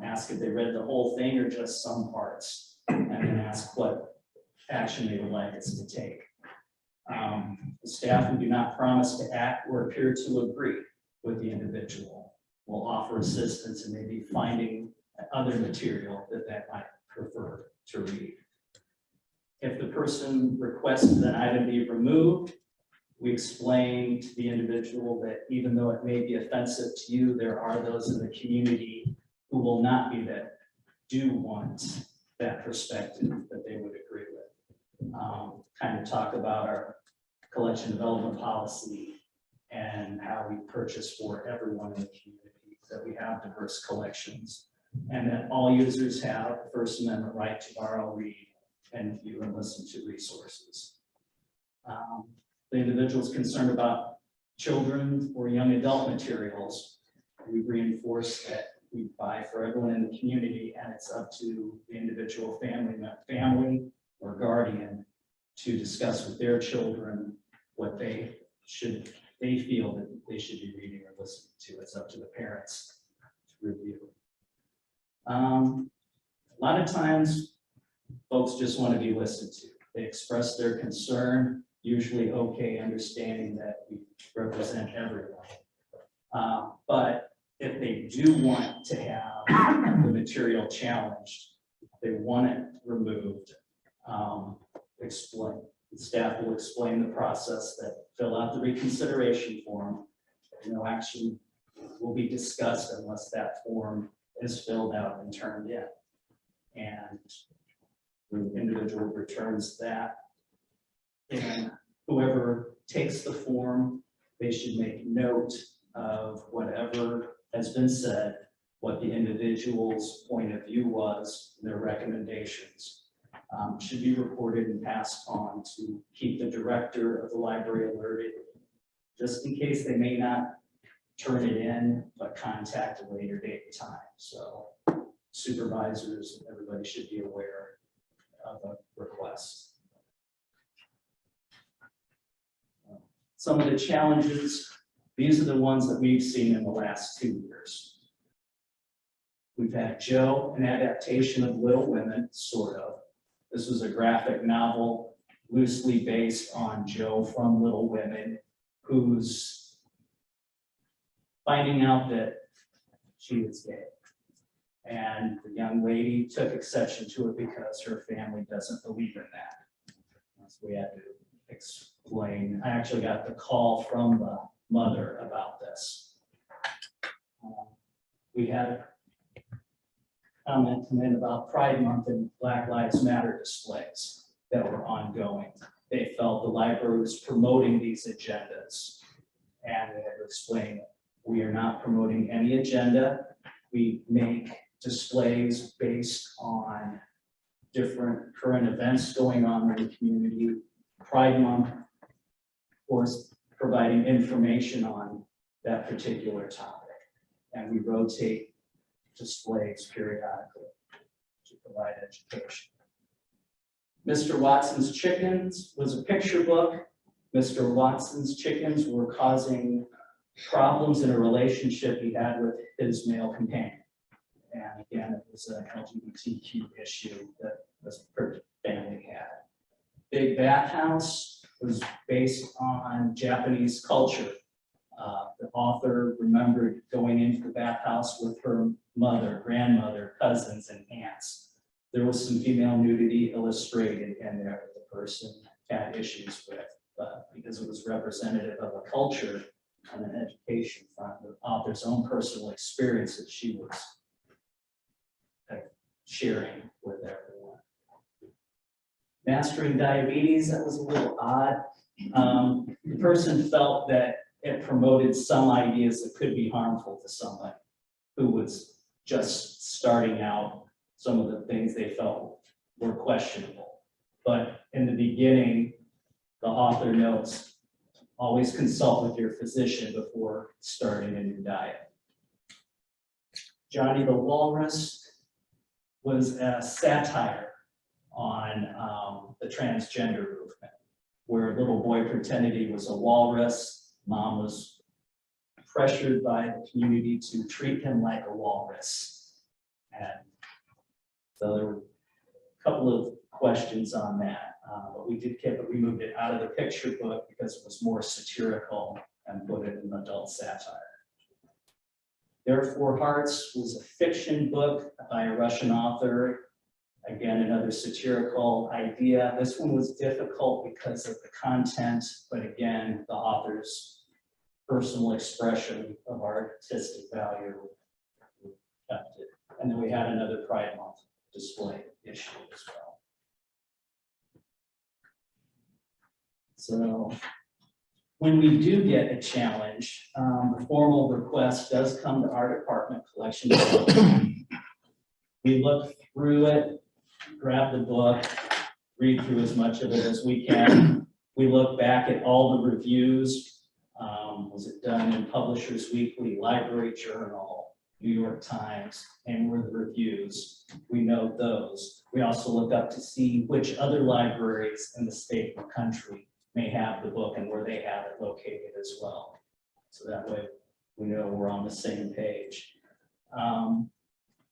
Ask if they read the whole thing or just some parts, and then ask what action they would like us to take. The staff who do not promise to act or appear to agree with the individual will offer assistance in maybe finding other material that they might prefer to read. If the person requests that an item be removed, we explain to the individual that even though it may be offensive to you, there are those in the community who will not be that do want that perspective that they would agree with. Kind of talk about our collection development policy and how we purchase for everyone in the community, that we have diverse collections, and that all users have the First Amendment right to borrow, read, and view and listen to resources. The individuals concerned about children or young adult materials, we reinforce that we buy for everyone in the community, and it's up to the individual family or guardian to discuss with their children what they feel that they should be reading or listening to. It's up to the parents to review. A lot of times, folks just want to be listened to. They express their concern, usually okay, understanding that we represent everyone. But if they do want to have the material challenged, they want it removed, the staff will explain the process, that fill out the reconsideration form. No action will be discussed unless that form is filled out and turned in. And the individual returns that, and whoever takes the form, they should make note of whatever has been said, what the individual's point of view was, their recommendations. Should be reported and passed on to keep the director of the library alerted, just in case they may not turn it in, but contact a later date and time. So supervisors, everybody should be aware of a request. Some of the challenges These are the ones that we've seen in the last 2 years. We've had Joe, an adaptation of Little Women, sort of. This was a graphic novel loosely based on Joe from Little Women, who's finding out that she is gay. And the young lady took exception to it because her family doesn't believe in that. So we had to explain. I actually got the call from the mother about this. We had a comment come in about Pride Month and Black Lives Matter displays that were ongoing. They felt the library was promoting these agendas. And we had to explain, we are not promoting any agenda. We make displays based on different current events going on in the community. Pride Month, of course, providing information on that particular topic. And we rotate displays periodically to provide education. Mr. Watson's Chickens was a picture book. Mr. Watson's chickens were causing problems in a relationship he had with his male companion. And again, it was an LGBTQ issue that this family had. Big Bathhouse was based on Japanese culture. The author remembered going into the bathhouse with her mother, grandmother, cousins, and aunts. There was some female nudity illustrated in there that the person had issues with, but because it was representative of a culture on an education front, the author's own personal experience that she was sharing with everyone. Mastering Diabetes, that was a little odd. The person felt that it promoted some ideas that could be harmful to somebody who was just starting out, some of the things they felt were questionable. But in the beginning, the author notes, always consult with your physician before starting a new diet. Johnny the Walrus was a satire on the transgender movement, where a little boy pretended he was a walrus. Mom was pressured by the community to treat him like a walrus. And so there were a couple of questions on that, but we moved it out of the picture book because it was more satirical and put it in adult satire. Therefore Hearts was a fiction book by a Russian author. Again, another satirical idea. This one was difficult because of the content, but again, the author's personal expression of artistic value kept it. And then we had another Pride Month display issue as well. So when we do get a challenge, the formal request does come to our department collection. We look through it, grab the book, read through as much of it as we can. We look back at all the reviews. Was it done in Publishers Weekly, Library Journal, New York Times, and were the reviews? We note those. We also look up to see which other libraries in the state or country may have the book and where they have it located as well. So that way we know we're on the same page.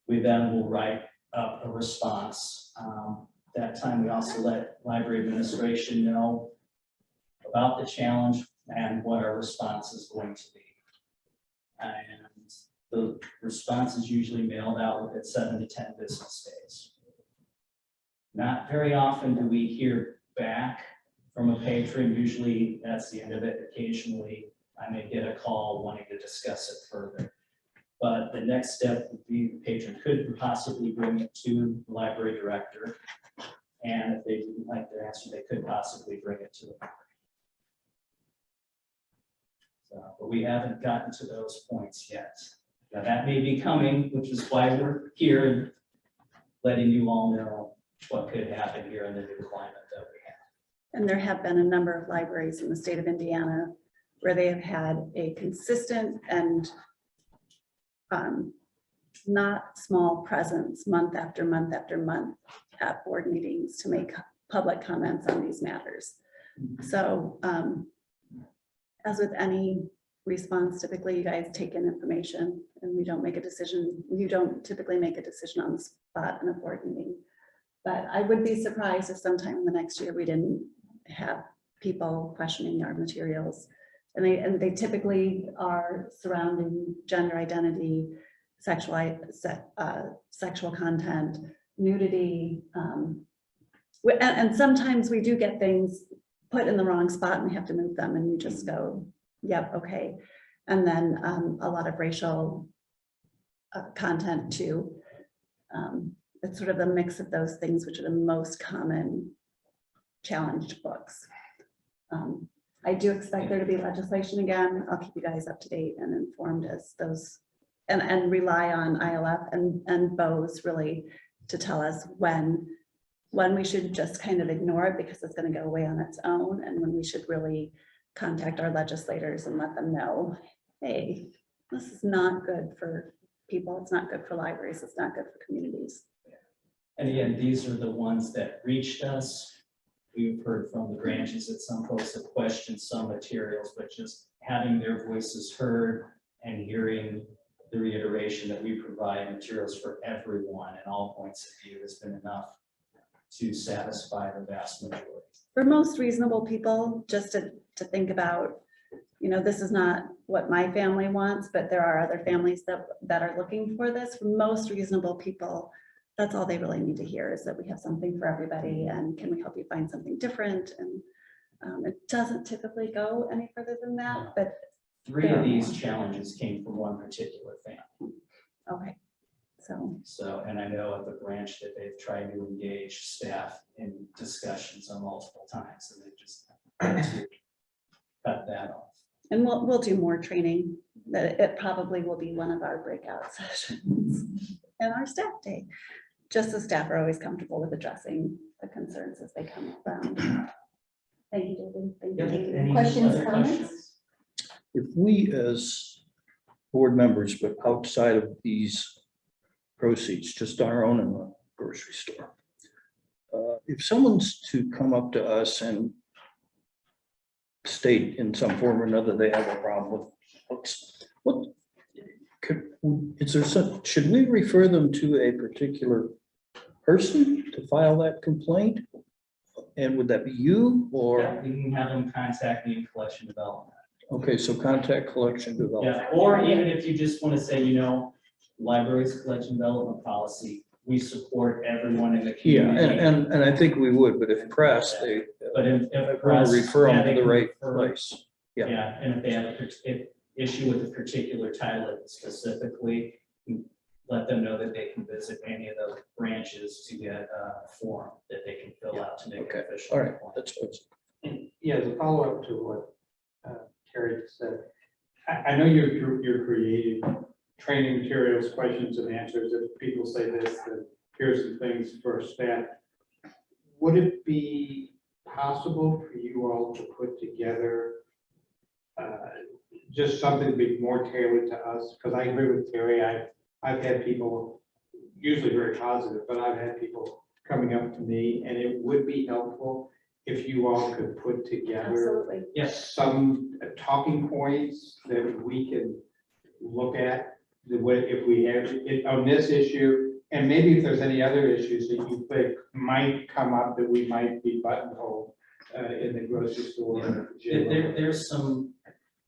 We then will write up a response. That time we also let library administration know about the challenge and what our response is going to be. And the response is usually mailed out within 7 to 10 business days. Not very often do we hear back from a patron. Usually that's the end of it. Occasionally I may get a call wanting to discuss it further. But the next step would be the patron could possibly bring it to the library director. And if they didn't like their answer, they could possibly bring it to the board. So, but we haven't gotten to those points yet. Now that may be coming, which is why we're here and letting you all know what could happen here in the new climate that we have. And there have been a number of libraries in the state of Indiana where they have had a consistent and not small presence month after month after month at board meetings to make public comments on these matters. So as with any response. Typically, you guys take in information and we don't make a decision. You don't typically make a decision on the spot in a board meeting. But I would be surprised if sometime in the next year we didn't have people questioning our materials. And they typically are surrounding gender identity, sexual content, nudity. And sometimes we do get things put in the wrong spot and we have to move them and you just go, yep, okay. And then a lot of racial content too. It's sort of a mix of those things, which are the most common challenged books. I do expect there to be legislation again. I'll keep you guys up to date and informed as those, and rely on ILF and BOES really to tell us when we should just kind of ignore it because it's going to go away on its own, and when we should really contact our legislators and let them know, hey, this is not good for people. It's not good for libraries. It's not good for communities. And again, these are the ones that reached us. We've heard from the branches that some folks have questioned some materials, but just having their voices heard and hearing the reiteration that we provide materials for everyone and all points of view has been enough to satisfy the vast majority. For most reasonable people, just to think about, you know, this is not what my family wants, but there are other families that are looking for this. For most reasonable people, that's all they really need to hear, is that we have something for everybody and can we help you find something different? And it doesn't typically go any further than that, but 3 of these challenges came from one particular family. okay. So, and I know at the branch that they've tried to engage staff in discussions on multiple times, and they just had to cut that off. And we'll do more training. That it probably will be one of our breakout sessions and our staff day. Just so staff are always comfortable with addressing the concerns as they come around. Thank you, David. Thank you. Any Questions, other comments? questions? If we as board members, but outside of these proceeds, just our own in the grocery store, if someone's to come up to us and state in some form or another they have a problem with books, what could, is there some, should we refer them to a particular person to file that complaint? And would that be you or? Yeah, we can have them contact me in collection development. Okay, so contact collection development. Yeah, or even if you just want to say, you know, libraries collection development policy, we support everyone in the Yeah, community. and I think we would, but if pressed, they, But if want to pressed, refer yeah, them they to the can right refer- place. Yeah. Yeah, and if they have an issue with a particular title specifically, let them know that they can visit any of the branches to get a form that they can fill out to make Okay, it official. all right, that's what's. Yeah, as a follow-up to what Terry said, I know you're creating training materials, questions and answers. If people say this, then here's some things for staff. Would it be possible for you all to put together just something to be more tailored to us? Because I agree with Terry. I've had people, usually very positive, but I've had people coming up to me, and it would be helpful if you all could put together Absolutely. Yes. some talking points that we can look at the way, if we have it on this issue, and maybe if there's any other issues that you think might come up that we might be buttonholed in the grocery store. There's some,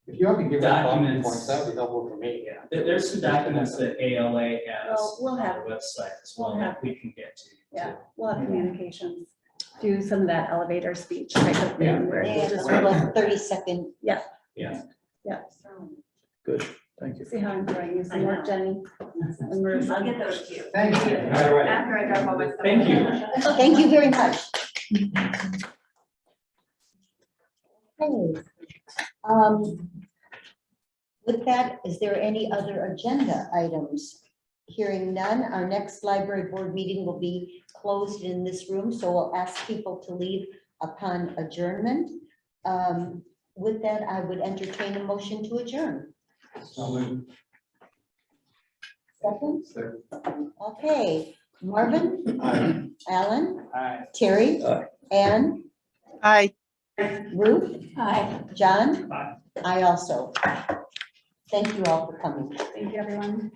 If you all could give us talking documents. points, that would be helpful for me. yeah, there's some documents that ALA has Well, we'll on have- our website as well we'll have- that we can get to. Yeah, we'll have communications. Do some of that elevator speech type of thing where you Yeah, just a little 30-second. Yeah. yeah. Good, thank you. See how I'm throwing you some work, Jenny? And Marissa. I'll get those to you. Thank you. All right. After I drop all my stuff. Thank you. Thank you very much. Okay. With that, is there any other agenda items? Hearing none, our next library board meeting will be closed in this room, so we'll ask people to leave upon adjournment. With that, I would entertain a motion to adjourn. Second? Okay, Marvin? Aye. Alan? Aye. Terry? Aye. Ann? Aye. Ruth? Hi. John? Aye. I also. Thank you all for coming. Thank you, everyone.